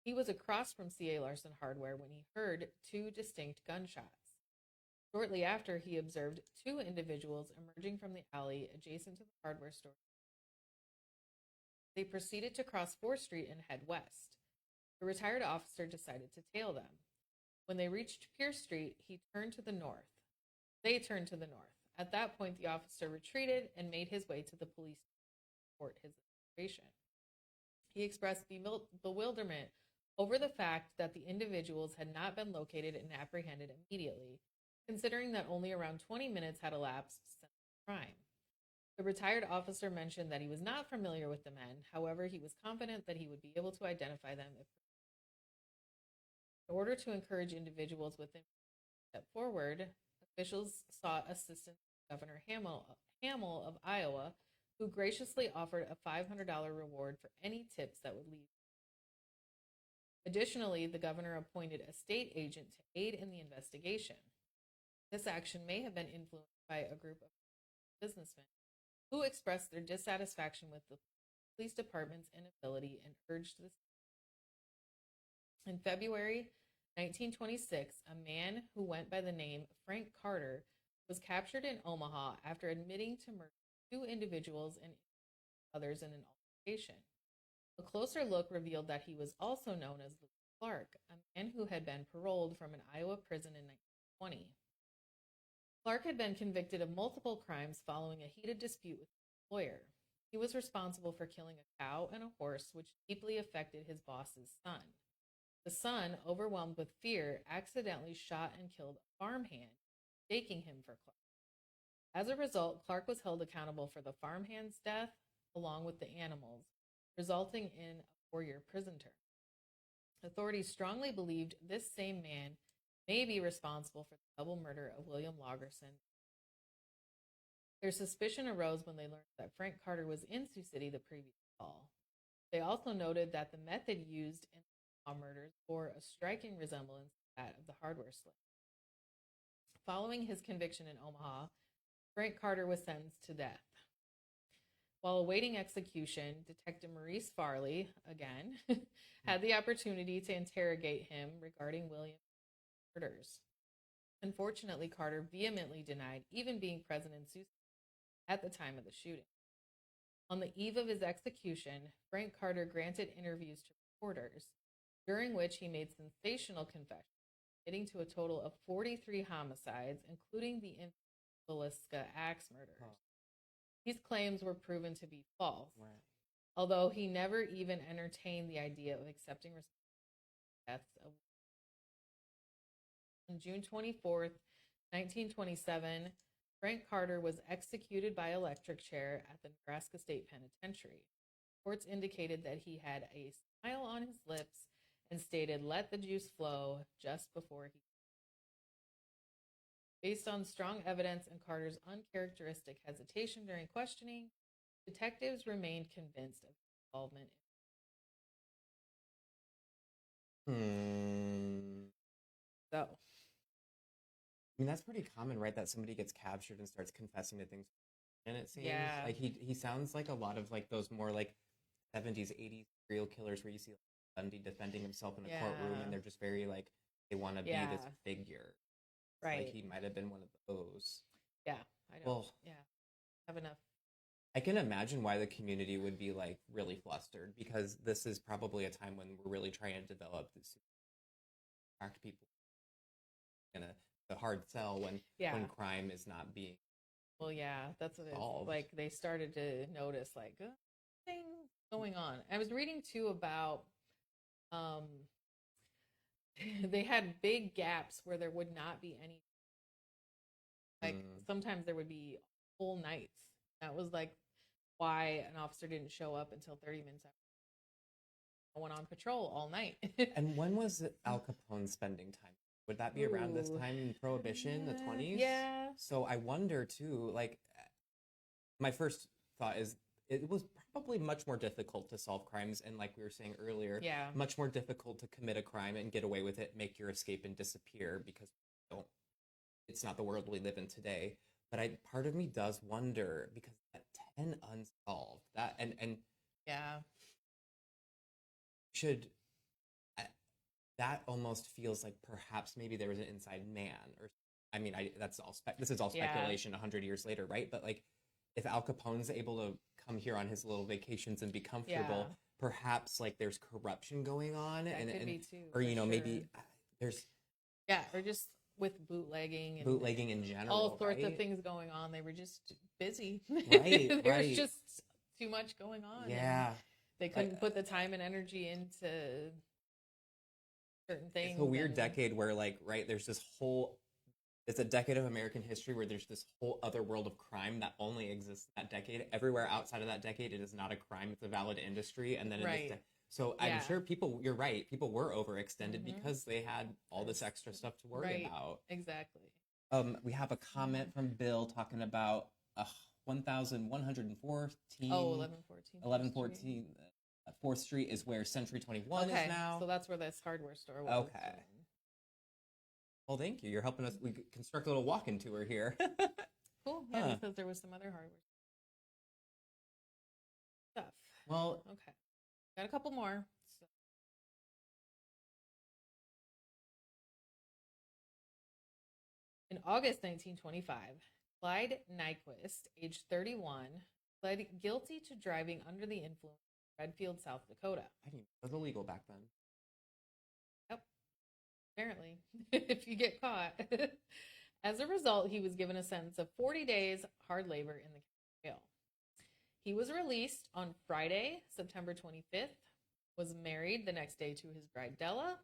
He was across from C.A. Larson Hardware when he heard two distinct gunshots. Shortly after, he observed two individuals emerging from the alley adjacent to the hardware store. They proceeded to cross 4th Street and head west. The retired officer decided to tail them. When they reached Pierce Street, he turned to the north. They turned to the north. At that point, the officer retreated and made his way to the police to report his observation. He expressed bewilderment over the fact that the individuals had not been located and apprehended immediately, considering that only around 20 minutes had elapsed since the crime. The retired officer mentioned that he was not familiar with the men. However, he was confident that he would be able to identify them if in order to encourage individuals within to step forward. Officials sought assistance from Governor Hamill of Iowa, who graciously offered a $500 reward for any tips that would lead. Additionally, the governor appointed a state agent to aid in the investigation. This action may have been influenced by a group of businessmen who expressed their dissatisfaction with the police department's inability and urged this. In February 1926, a man who went by the name Frank Carter was captured in Omaha after admitting to murder two individuals and others in an altercation. A closer look revealed that he was also known as Louis Clark, a man who had been paroled from an Iowa prison in 1920. Clark had been convicted of multiple crimes following a heated dispute with his employer. He was responsible for killing a cow and a horse, which deeply affected his boss's son. The son, overwhelmed with fear, accidentally shot and killed a farmhand, mistaking him for Clark. As a result, Clark was held accountable for the farmhand's death, along with the animals, resulting in a 4-year prison term. Authorities strongly believed this same man may be responsible for the double murder of William Lagerson. Their suspicion arose when they learned that Frank Carter was in Sioux City the previous fall. They also noted that the method used in the murders bore a striking resemblance to that of the hardware slit. Following his conviction in Omaha, Frank Carter was sentenced to death. While awaiting execution, Detective Maurice Farley, again, had the opportunity to interrogate him regarding William's murders. Unfortunately, Carter vehemently denied even being present in Sioux City at the time of the shooting. On the eve of his execution, Frank Carter granted interviews to reporters, during which he made sensational confessions, leading to a total of 43 homicides, including the infamous Villisca axe murders. These claims were proven to be false, although he never even entertained the idea of accepting responsibility for the deaths of. On June 24th, 1927, Frank Carter was executed by electric chair at the Nebraska State Penitentiary. Reports indicated that he had a smile on his lips and stated, "Let the juice flow," just before he. Based on strong evidence and Carter's uncharacteristic hesitation during questioning, detectives remained convinced of his involvement. Hmm. So, I mean, that's pretty common, right? That somebody gets captured and starts confessing to things. And it seems yeah, like he sounds like a lot of like those more like 70s, 80s serial killers where you see like, Bundy defending himself in a courtroom and yeah, they're just very like they want to be this yeah, figure. Like right. he might have been one of those. Yeah, I don't, Well, yeah, have enough. I can imagine why the community would be like really flustered because this is probably a time when we're really trying to develop this attract people in a hard sell when Yeah, crime is not being well, yeah, that's what it's solved. like. They started to notice, like, thing going on. I was reading too about, um, they had big gaps where there would not be any, like, Mm. sometimes there would be whole nights. That was like why an officer didn't show up until 30 minutes after. I went on patrol all night. And when was Al Capone spending time? Would that be around this Ooh, time in Prohibition, the 20s? yeah, So I wonder too, like my first thought is it was probably much more difficult to solve crimes and like we were saying earlier, yeah, much more difficult to commit a crime and get away with it, make your escape and disappear because don't it's not the world we live in today. But I part of me does wonder because that 10 unsolved that and yeah, should that almost feels like perhaps maybe there was an inside man or I mean that's all this is all yeah, speculation 100 years later, right? But like if Al Capone's able to come here on his little vacations and be yeah. comfortable, perhaps like there's corruption going on That could and be too, or for you know sure. maybe there's Yeah, or just with bootlegging and bootlegging in all general, sorts of right? things going on. They were just busy. Right, There's right. just too much going on, and Yeah. they Like couldn't put the time and energy into certain it's a things. weird And decade where like right there's this whole it's a decade of American history where there's this whole other world of crime that only exists in that decade. Everywhere outside of that decade, it is not a crime; it's a valid industry. And then in this, right, so I'm yeah, sure people. You're right. People were overextended hmm because they had all this there's extra stuff to worry right, about. exactly. We have a comment from Bill talking about 1,114, Oh, 1114 Fourth Street. 1114 4th Street is where Century 21 is Okay, now. so that's where this hardware store was. Okay. Well, thank you. You're helping us. We construct a little walk-in tour here. Cool. Yeah, Huh. because there was some other hardware stuff. Well, Okay, got a couple more. So, in August 1925, Clyde Nyquist, age 31, pled guilty to driving under the influence in Redfield, South Dakota. I mean, it was illegal back then. Yep, apparently, if you get caught. As a result, he was given a sentence of 40 days hard labor in the jail. He was released on Friday, September 25th, was married the next day to his bride Della,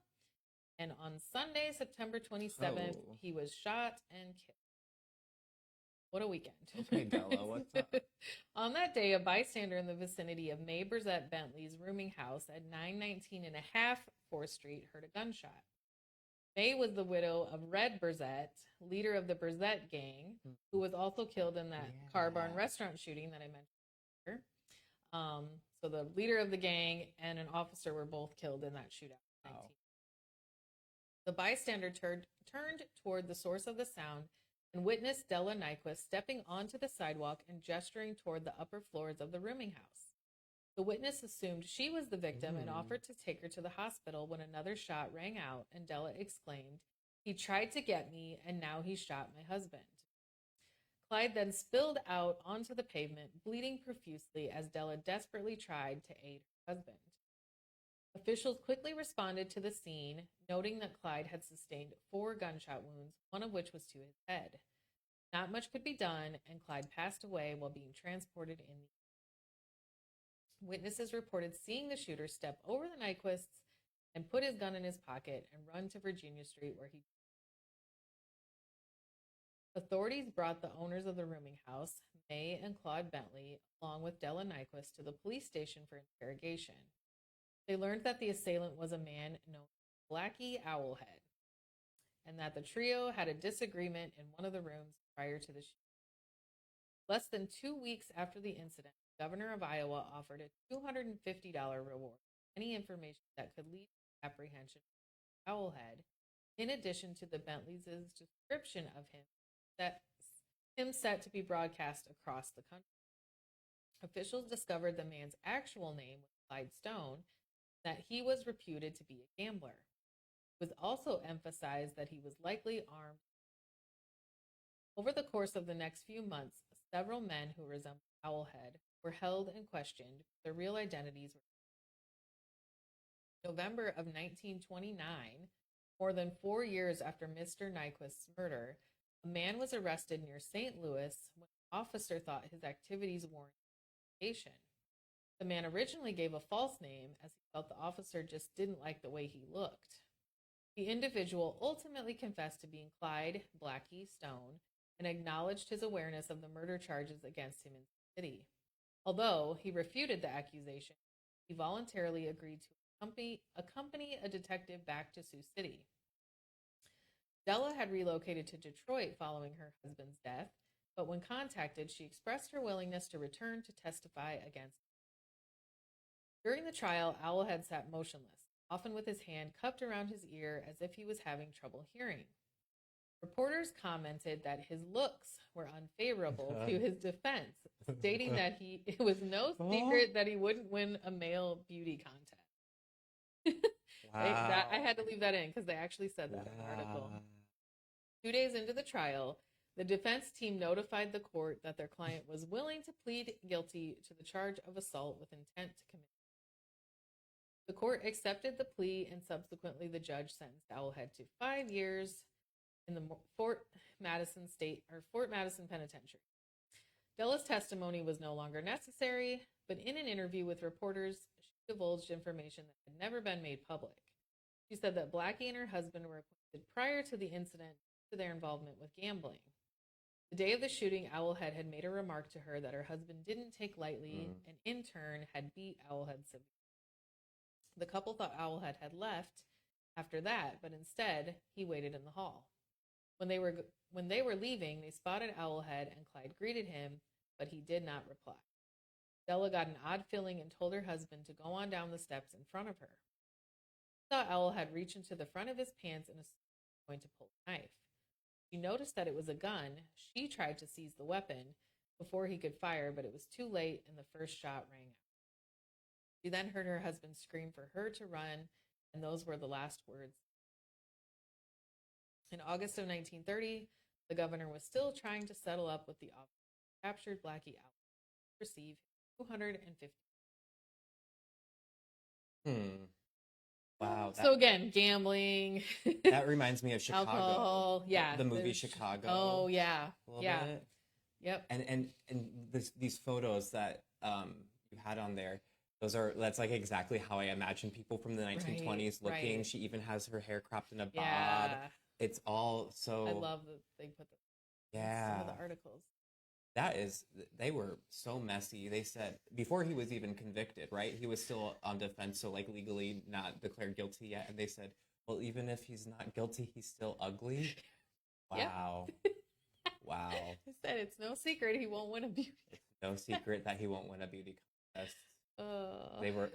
and on Sunday, September 27th, Oh. he was shot and killed. What a weekend. Okay, Della, what's up? On that day, a bystander in the vicinity of Mae Burzette Bentley's rooming house at 919 and a half 4th Street heard a gunshot. Mae was the widow of Red Burzette, leader of the Burzette gang, who was also killed in that Car Barn Yeah. restaurant shooting that I mentioned earlier. So the leader of the gang and an officer were both killed in that shootout. Wow. The bystander turned toward the source of the sound and witnessed Della Nyquist stepping onto the sidewalk and gesturing toward the upper floors of the rooming house. The witness assumed she was the victim and offered to take her to the hospital when another shot rang out and Della exclaimed, "He tried to get me, and now he shot my husband." Clyde then spilled out onto the pavement, bleeding profusely as Della desperately tried to aid her husband. Officials quickly responded to the scene, noting that Clyde had sustained 4 gunshot wounds, one of which was to his head. Not much could be done, and Clyde passed away while being transported in the. Witnesses reported seeing the shooter step over the Nyquists and put his gun in his pocket and run to Virginia Street, where he. Authorities brought the owners of the rooming house, Mae and Claude Bentley, along with Della Nyquist, to the police station for interrogation. They learned that the assailant was a man known as Blackie Owlhead, and that the trio had a disagreement in one of the rooms prior to the shooting. Less than 2 weeks after the incident, the governor of Iowa offered a $250 reward for any information that could lead to the apprehension Owlhead, in addition to the Bentleys' description of him set to be broadcast across the country. Officials discovered the man's actual name was Clyde Stone, that he was reputed to be a gambler. It was also emphasized that he was likely armed. Over the course of the next few months, several men who resembled Owlhead were held and questioned. Their real identities were. November of 1929, more than 4 years after Mr. Nyquist's murder, a man was arrested near St. Louis when an officer thought his activities warranted investigation. The man originally gave a false name as he felt the officer just didn't like the way he looked. The individual ultimately confessed to being Clyde Blackie Stone and acknowledged his awareness of the murder charges against him in the city. Although he refuted the accusation, he voluntarily agreed to accompany a detective back to Sioux City. Della had relocated to Detroit following her husband's death, but when contacted, she expressed her willingness to return to testify against him. During the trial, Owlhead sat motionless, often with his hand cupped around his ear as if he was having trouble hearing. Reporters commented that his looks were unfavorable to his defense, stating that it was no secret that he wouldn't win a male beauty contest. Wow. I had to leave that in because they actually said that in the article. 2 days into the trial, the defense team notified the court that their client was willing to plead guilty to the charge of assault with intent to commit. The court accepted the plea, and subsequently the judge sentenced Owlhead to 5 years in the Fort Madison Penitentiary. Della's testimony was no longer necessary, but in an interview with reporters, she divulged information that had never been made public. She said that Blackie and her husband were acquainted prior to the incident to their involvement with gambling. The day of the shooting, Owlhead had made a remark to her that her husband didn't take lightly and in turn had beat Owlhead severely. The couple thought Owlhead had left after that, but instead he waited in the hall. When they were leaving, they spotted Owlhead and Clyde greeted him, but he did not reply. Della got an odd feeling and told her husband to go on down the steps in front of her. She saw Owlhead reach into the front of his pants and was going to pull a knife. She noticed that it was a gun. She tried to seize the weapon before he could fire, but it was too late and the first shot rang out. She then heard her husband scream for her to run, and those were the last words. In August of 1930, the governor was still trying to settle up with the officer who captured Blackie Owlhead to receive $250. Wow. So again, gambling. That reminds me of Chicago. Alcohol. Yeah. The movie Chicago. Oh, yeah. Yeah. Bit. Yep. And these photos that you had on there, that's like exactly how I imagine people from the 1920s looking. Right. She even has her hair cropped in a bob. Yeah. It's all so. I love that they put some of the articles. They were so messy. They said before he was even convicted, right? He was still on defense, so like legally not declared guilty yet. And they said, well, even if he's not guilty, he's still ugly. Wow. Wow. They said it's no secret he won't win a beauty. It's no secret that he won't win a beauty contest. They were,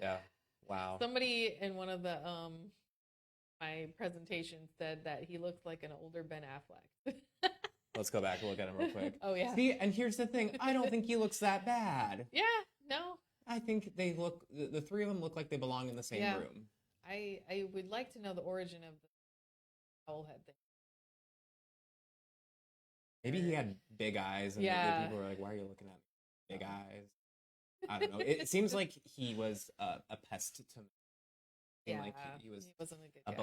wow. Somebody in one of the my presentations said that he looked like an older Ben Affleck. Let's go back and look at him real quick. Oh, yeah. See, and here's the thing. I don't think he looks that bad. Yeah, no. I think they look, the three of them look like they belong in the same room. I would like to know the origin of the Owlhead thing. Maybe he had big eyes, and people were like, why are you looking at me? Big eyes. I don't know. It seems like he was a pest to me. Like he wasn't a good guy.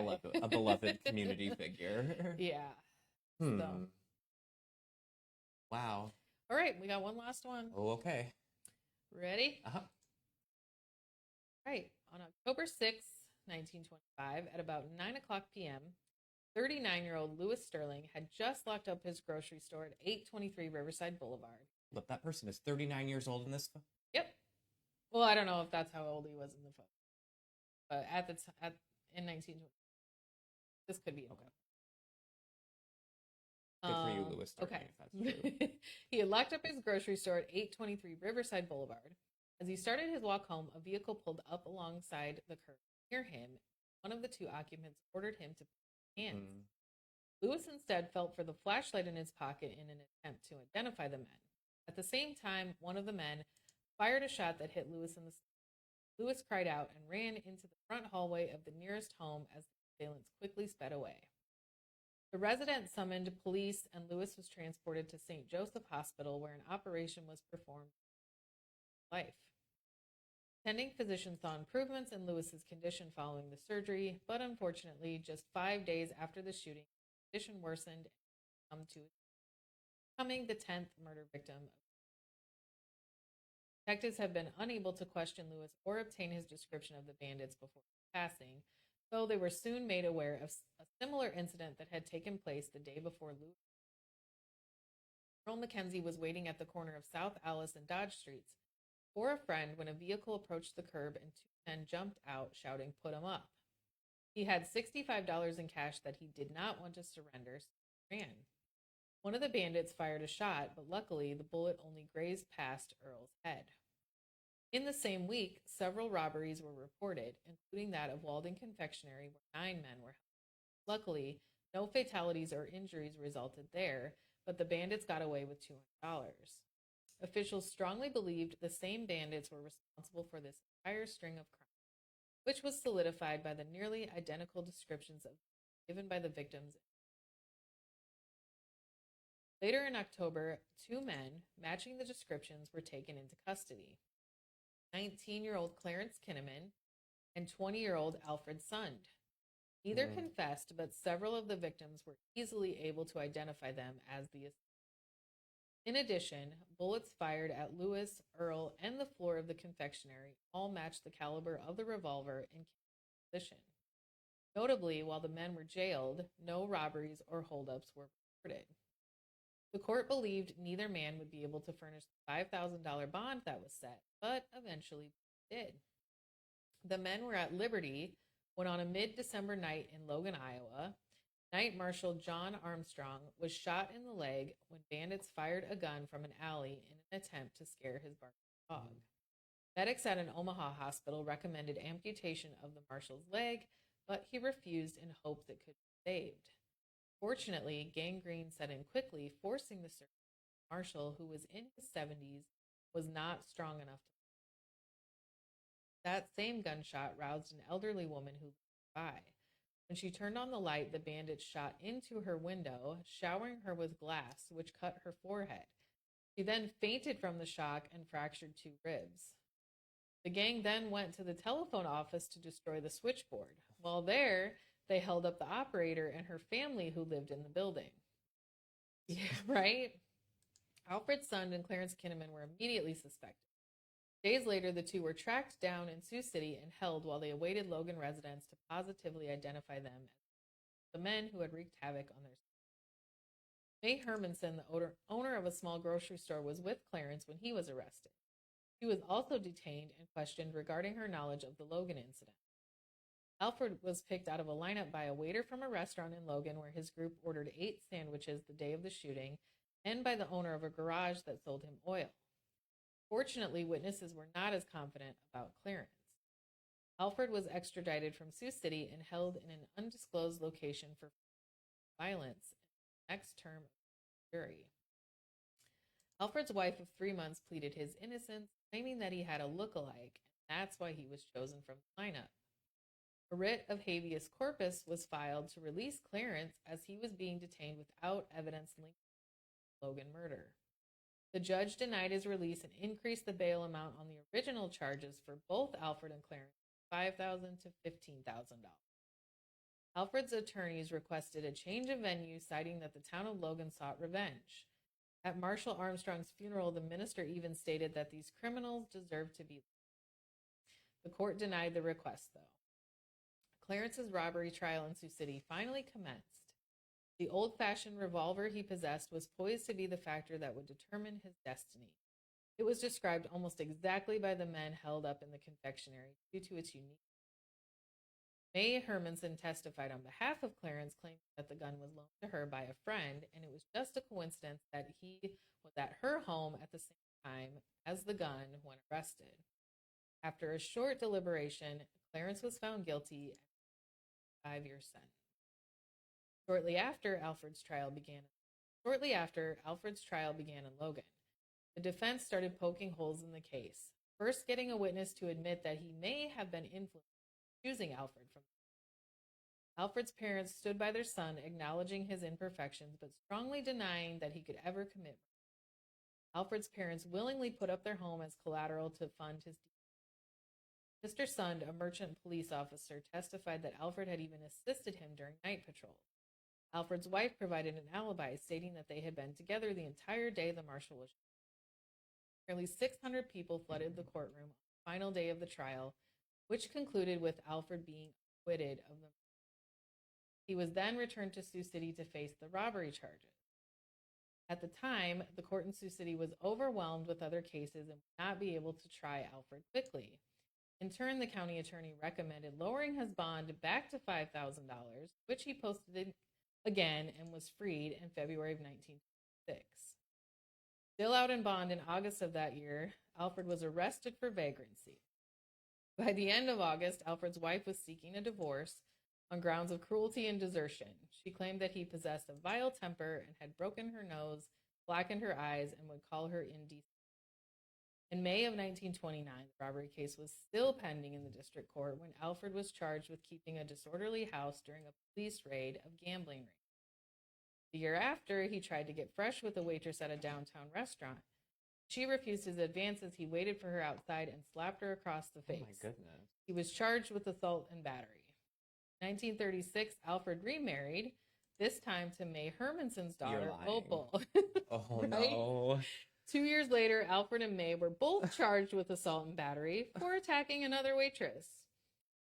a beloved community figure. Yeah. So. Wow. All right, we got one last one. Oh, okay. Ready? Uh-huh. Right. On October 6th, 1925, at about 9:00 p.m., 39-year-old Louis Sterling had just locked up his grocery store at 823 Riverside Boulevard. Look, that person is 39 years old in this photo? Yep. Well, I don't know if that's how old he was in the photo. But in 1920, this could be okay. Good for you, Louis Sterling, okay. if that's true. He had locked up his grocery store at 823 Riverside Boulevard. As he started his walk home, a vehicle pulled up alongside the curb near him. one of the two occupants ordered him to put his hands. Mm. Lewis instead felt for the flashlight in his pocket in an attempt to identify the men. At the same time, one of the men fired a shot that hit Lewis in the stomach. Lewis cried out and ran into the front hallway of the nearest home as the assailants quickly sped away. The resident summoned police, and Lewis was transported to St. Joseph Hospital, where an operation was performed on his life. Attending physicians saw improvements in Lewis's condition following the surgery, but unfortunately, just 5 days after the shooting, the condition worsened and becoming the 10th murder victim. Detectives have been unable to question Lewis or obtain his description of the bandits before passing, though they were soon made aware of a similar incident that had taken place the day before Lewis. Earl Mackenzie was waiting at the corner of South Alice and Dodge Streets for a friend when a vehicle approached the curb and two men jumped out shouting, "Put him up." He had $65 in cash that he did not want to surrender, so he ran. One of the bandits fired a shot, but luckily the bullet only grazed past Earl's head. In the same week, several robberies were reported, including that of Walden Confectionery, where 9 men were held. Luckily, no fatalities or injuries resulted there, but the bandits got away with $200. Officials strongly believed the same bandits were responsible for this entire string of crimes, which was solidified by the nearly identical descriptions given by the victims. Later in October, 2 men matching the descriptions were taken into custody: 19-year-old Clarence Kinnaman and 20-year-old Alfred Sund. Neither confessed, but several of the victims were easily able to identify them as the assailants. In addition, bullets fired at Lewis, Earl, and the floor of the confectionery all matched the caliber of the revolver in Kinnaman's position. Notably, while the men were jailed, no robberies or holdups were reported. The court believed neither man would be able to furnish the $5,000 bond that was set, but eventually did. The men were at liberty when, on a mid-December night in Logan, Iowa, Night Marshal John Armstrong was shot in the leg when bandits fired a gun from an alley in an attempt to scare his barking dog. Medics at an Omaha hospital recommended amputation of the marshal's leg, but he refused in hopes it could be saved. Fortunately, gangrene set in quickly, forcing the surgeon. Marshall, who was in his 70s, was not strong enough to. That same gunshot roused an elderly woman who lived by. When she turned on the light, the bandits shot into her window, showering her with glass, which cut her forehead. She then fainted from the shock and fractured 2 ribs. The gang then went to the telephone office to destroy the switchboard. While there, they held up the operator and her family who lived in the building. Yeah, right? Alfred Sund and Clarence Kinnaman were immediately suspected. Days later, the two were tracked down in Sioux City and held while they awaited Logan residents to positively identify them as the men who had wreaked havoc on their city. May Hermanson, the owner of a small grocery store, was with Clarence when he was arrested. She was also detained and questioned regarding her knowledge of the Logan incident. Alfred was picked out of a lineup by a waiter from a restaurant in Logan where his group ordered 8 sandwiches the day of the shooting, and by the owner of a garage that sold him oil. Fortunately, witnesses were not as confident about Clarence. Alfred was extradited from Sioux City and held in an undisclosed location for violence in the next term of the jury. Alfred's wife of 3 months pleaded his innocence, claiming that he had a look-alike, and that's why he was chosen from the lineup. A writ of habeas corpus was filed to release Clarence as he was being detained without evidence linked to the Logan murder. The judge denied his release and increased the bail amount on the original charges for both Alfred and Clarence from $5,000 to $15,000. Alfred's attorneys requested a change of venue, citing that the town of Logan sought revenge. At Marshall Armstrong's funeral, the minister even stated that these criminals deserved to be. The court denied the request, though. Clarence's robbery trial in Sioux City finally commenced. The old-fashioned revolver he possessed was poised to be the factor that would determine his destiny. It was described almost exactly by the men held up in the confectionery due to its unique. May Hermanson testified on behalf of Clarence, claiming that the gun was loaned to her by a friend, and it was just a coincidence that he was at her home at the same time as the gun when arrested. After a short deliberation, Clarence was found guilty 5-year sentence. Shortly after Alfred's trial began in Logan, the defense started poking holes in the case, first getting a witness to admit that he may have been influenced in choosing Alfred from. Alfred's parents stood by their son, acknowledging his imperfections, but strongly denying that he could ever commit murder. Alfred's parents willingly put up their home as collateral to fund his defense. Mr. Sund, a merchant police officer, testified that Alfred had even assisted him during night patrols. Alfred's wife provided an alibi, stating that they had been together the entire day the marshal was shot. Nearly 600 people flooded the courtroom on the final day of the trial, which concluded with Alfred being acquitted of the murder. He was then returned to Sioux City to face the robbery charges. At the time, the court in Sioux City was overwhelmed with other cases and would not be able to try Alfred quickly. In turn, the county attorney recommended lowering his bond back to $5,000, which he posted again and was freed in February of 1926. Still out in bond in August of that year, Alfred was arrested for vagrancy. By the end of August, Alfred's wife was seeking a divorce on grounds of cruelty and desertion. She claimed that he possessed a vile temper and had broken her nose, blackened her eyes, and would call her indecent. In May of 1929, the robbery case was still pending in the district court when Alfred was charged with keeping a disorderly house during a police raid of gambling rings. The year after, he tried to get fresh with a waitress at a downtown restaurant. She refused his advances. He waited for her outside and slapped her across the face. Oh my goodness. He was charged with assault and battery. In 1936, Alfred remarried, this time to May Hermanson's daughter, Opal. Oh, right? no. 2 years later, Alfred and May were both charged with assault and battery for attacking another waitress.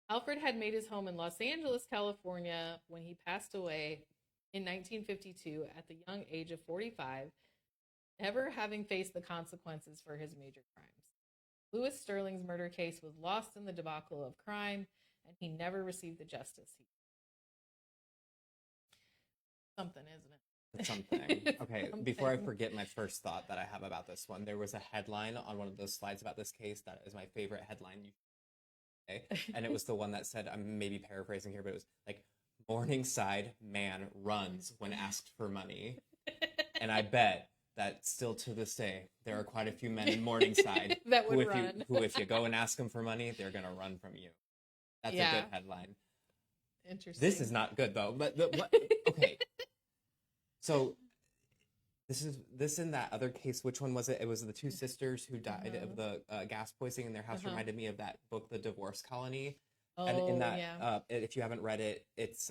Alfred had made his home in Los Angeles, California, when he passed away in 1952 at the young age of 45, never having faced the consequences for his major crimes. Louis Sterling's murder case was lost in the debacle of crime, and he never received the justice he something, isn't it? It's something. Okay, before I forget my first thought that I have about this one, there was a headline on one of those slides about this case that is my favorite headline. And it was the one that said, I'm maybe paraphrasing here, but it was like, Morningside man runs when asked for money. And I bet that still to this day, there are quite a few men in Morningside that would run. Who, if you go and ask them for money, they're going to run from you. That's a good headline. Interesting. This is not good, though. But okay. So this in that other case, which one was it? It was the two sisters who died of the gas poisoning in their house. Reminded me of that book, The Divorce Colony. Oh, and in that, if you haven't read it, it's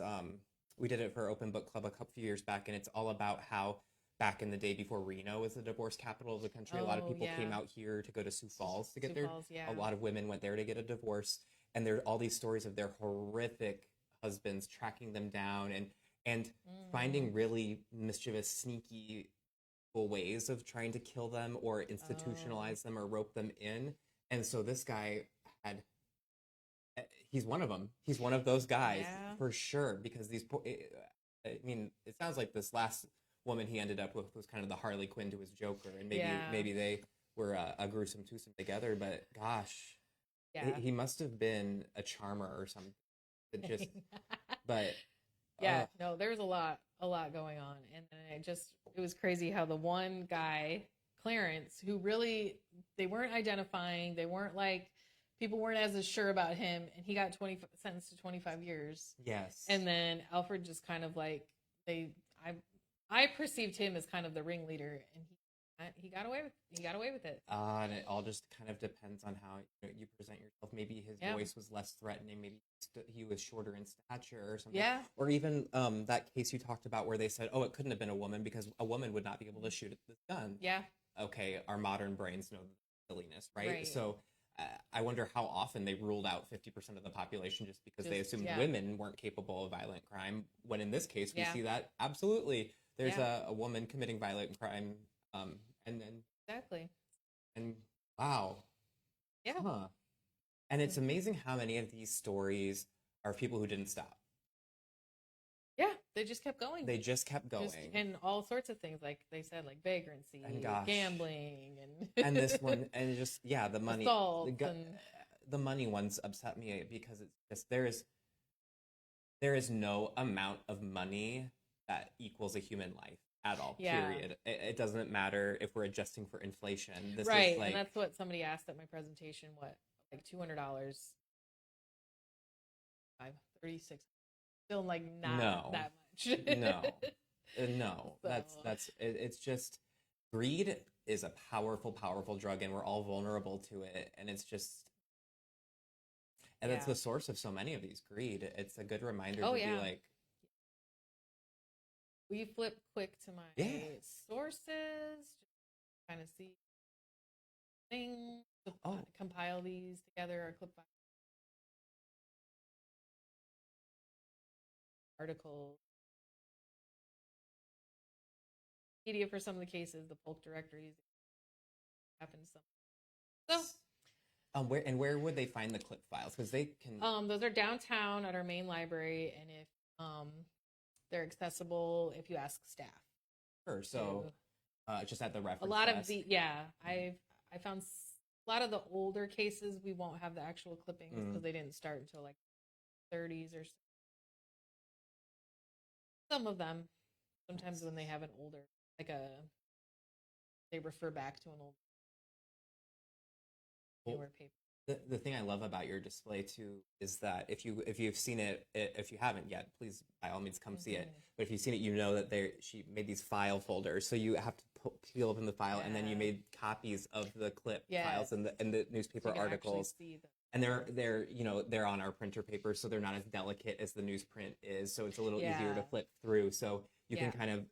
we did it for Open Book Club a couple years back, and it's all about how back in the day before Reno was the divorce capital of the country, a lot of people came out here to go to Sioux Falls to get a lot of women went there to get a divorce, and there are all these stories of their horrific husbands tracking them down and finding really mischievous, sneaky ways of trying to kill them or institutionalize them or rope them in. And so this guy he's one of them. He's one of those guys for sure, because I mean, it sounds like this last woman he ended up with was kind of the Harley Quinn to his Joker, and maybe they were a gruesome twosome together, but gosh, he must have been a charmer or something. No, there's a lot going on, and it was crazy how the one guy, Clarence, who really, they weren't identifying, they weren't like, people weren't as sure about him, and he got sentenced to 25 years. Yes. And then Alfred just kind of like, I perceived him as kind of the ringleader, and he got away with it. And it all just kind of depends on how you present yourself. Maybe his voice was less threatening. Maybe he was shorter in stature or something. Yeah. Or even that case you talked about where they said, oh, it couldn't have been a woman because a woman would not be able to shoot this gun. Yeah. Okay, our modern brains know the silliness, right? So I wonder how often they ruled out 50% of the population just because they assumed women weren't capable of violent crime, when in this case we see that absolutely there's a woman committing violent crime, and then and wow, and it's amazing how many of these stories are people who didn't stop. They just kept going. And all sorts of things, like they said, like vagrancy, and gambling, and this one, and just the money, assault, the money ones upset me because it's just there is no amount of money that equals a human life at all, Yeah. period. It doesn't matter if we're adjusting for inflation. This Right. is like, And that's what somebody asked at my presentation. What, like $200, 36, still like not No. that much. no, So- it's just, greed is a powerful, powerful drug, and we're all vulnerable to it. And it's just, and that's Yeah. the source of so many of these greed. It's a good reminder Oh, to yeah. be like, We flip quick to my Yeah. sources, just kind of see things, Oh. compile these together or clip articles, media for some of the cases, the bulk directories happens some. So where would they find the clip files? Because they can. those are downtown at our main library, and if they're accessible if you ask staff. Sure. So, just at the reference. A lot desk. of the I found a lot of the older cases we won't have the actual clippings because they didn't start until like 30s or so. Some of them, sometimes when they have an older, they refer back to an old newer paper. The thing I love about your display too is that if you've seen it, if you haven't yet, please by all means come see it. But if you've seen it, you know that she made these file folders, so you have to peel open the file, and then you made copies of the clip files and the newspaper So you can articles. actually see them. And they're on our printer paper, so they're not as delicate as the newsprint is. So it's a little easier to flip through. So you can kind of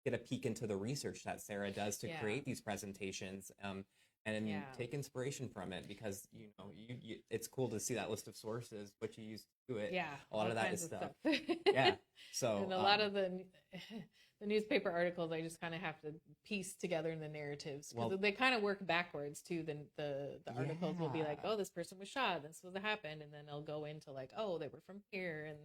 get a peek into the research that Sarah does to create these presentations, and take inspiration from it, because you it's cool to see that list of sources, what you use to do it. Yeah, a lot of that kinds is of stuff. Yeah. So and a lot of the newspaper articles, I just kind of have to piece together in the narratives, because they kind of work backwards too. The articles will be like, oh, this person was shot, this was what happened, and then they'll go into like, oh, they were from here, and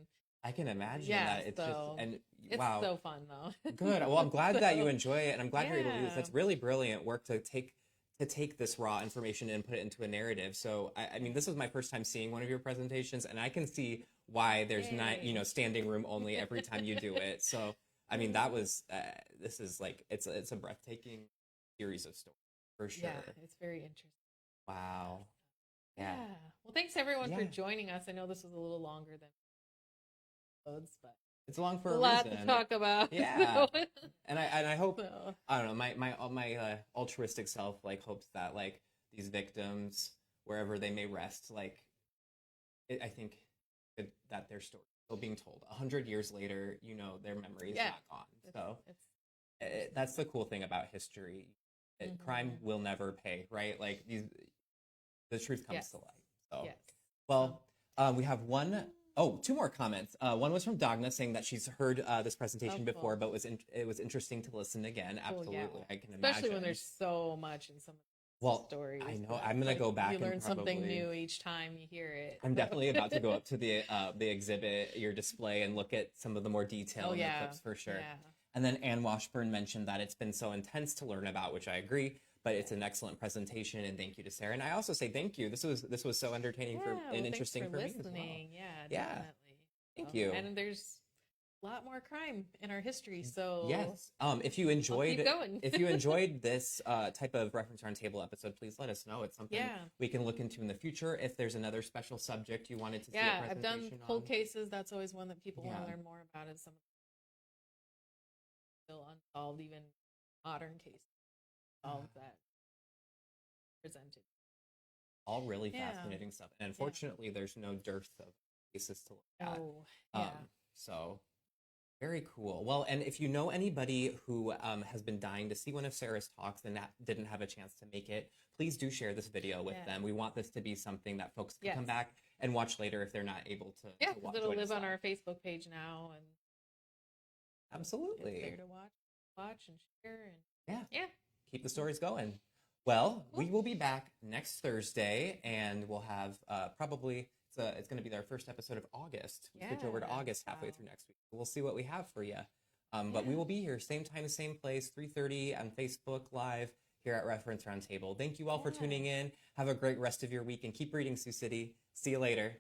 I can imagine that it's it's wow, so fun though. Good. Well, I'm glad that you enjoy it, and I'm glad you're able to do this. That's really brilliant work to take this raw information and put it into a narrative. So, I mean, this was my first time seeing one of your presentations, and I can see why there's not, standing room only every time you do it. So, I mean, this is like, it's a breathtaking series of stories, for sure. Yeah, it's very interesting. Wow. Yeah. Well, thanks everyone for joining us. I know this was a little longer than episodes, but it's long for a lot reason. to talk about. Yeah. and I hope, I don't know, my altruistic self hopes that these victims, wherever they may rest, I think that their story is still being told 100 years later. Their memory is not gone. So that's the cool thing about history. Crime will never pay, right? The truth comes to light. So well, we have two more comments. One was from Dagna saying that she's heard this presentation before, but it was interesting to listen again. Absolutely, I can imagine. Especially when there's so much in some of the stories. I know. I'm gonna go back. You learn and something new each time you hear it. I'm definitely about to go up to the exhibit, your display, and look at some of the more detail in the clips for sure. Yeah. And then Ann Washburn mentioned that it's been so intense to learn about, which I agree. But it's an excellent presentation, and thank you to Sarah. And I also say thank you. This was so entertaining and interesting for me as well. Yeah, definitely. Thank you. And there's a lot more crime in our history, so yes. If you enjoyed this type of Reference Roundtable episode, please let us know. It's something we can look into in the future. If there's another special subject you wanted to see a presentation I've done cold cases. That's always one that people want to learn more about. Is some still unsolved, even modern cases. All of that presented. All really fascinating stuff. And unfortunately, there's no dearth of cases to look at. So very cool. Well, and if you know anybody who has been dying to see one of Sarah's talks and didn't have a chance to make it, please do share this video with them. We want this to be something that folks can come back and watch later if they're not able to. Yeah, because it'll live on our Facebook page now, and absolutely it's there to watch and share, and keep the stories going. Well, we will be back next Thursday, and we'll have probably it's going to be our first episode of August. We'll switch over to August halfway through next week. We'll see what we have for you. But we will be here, same time, same place, 3:30 on Facebook Live here at Reference Roundtable. Thank you all for tuning in. Have a great rest of your week, and keep reading, Sioux City. See you later.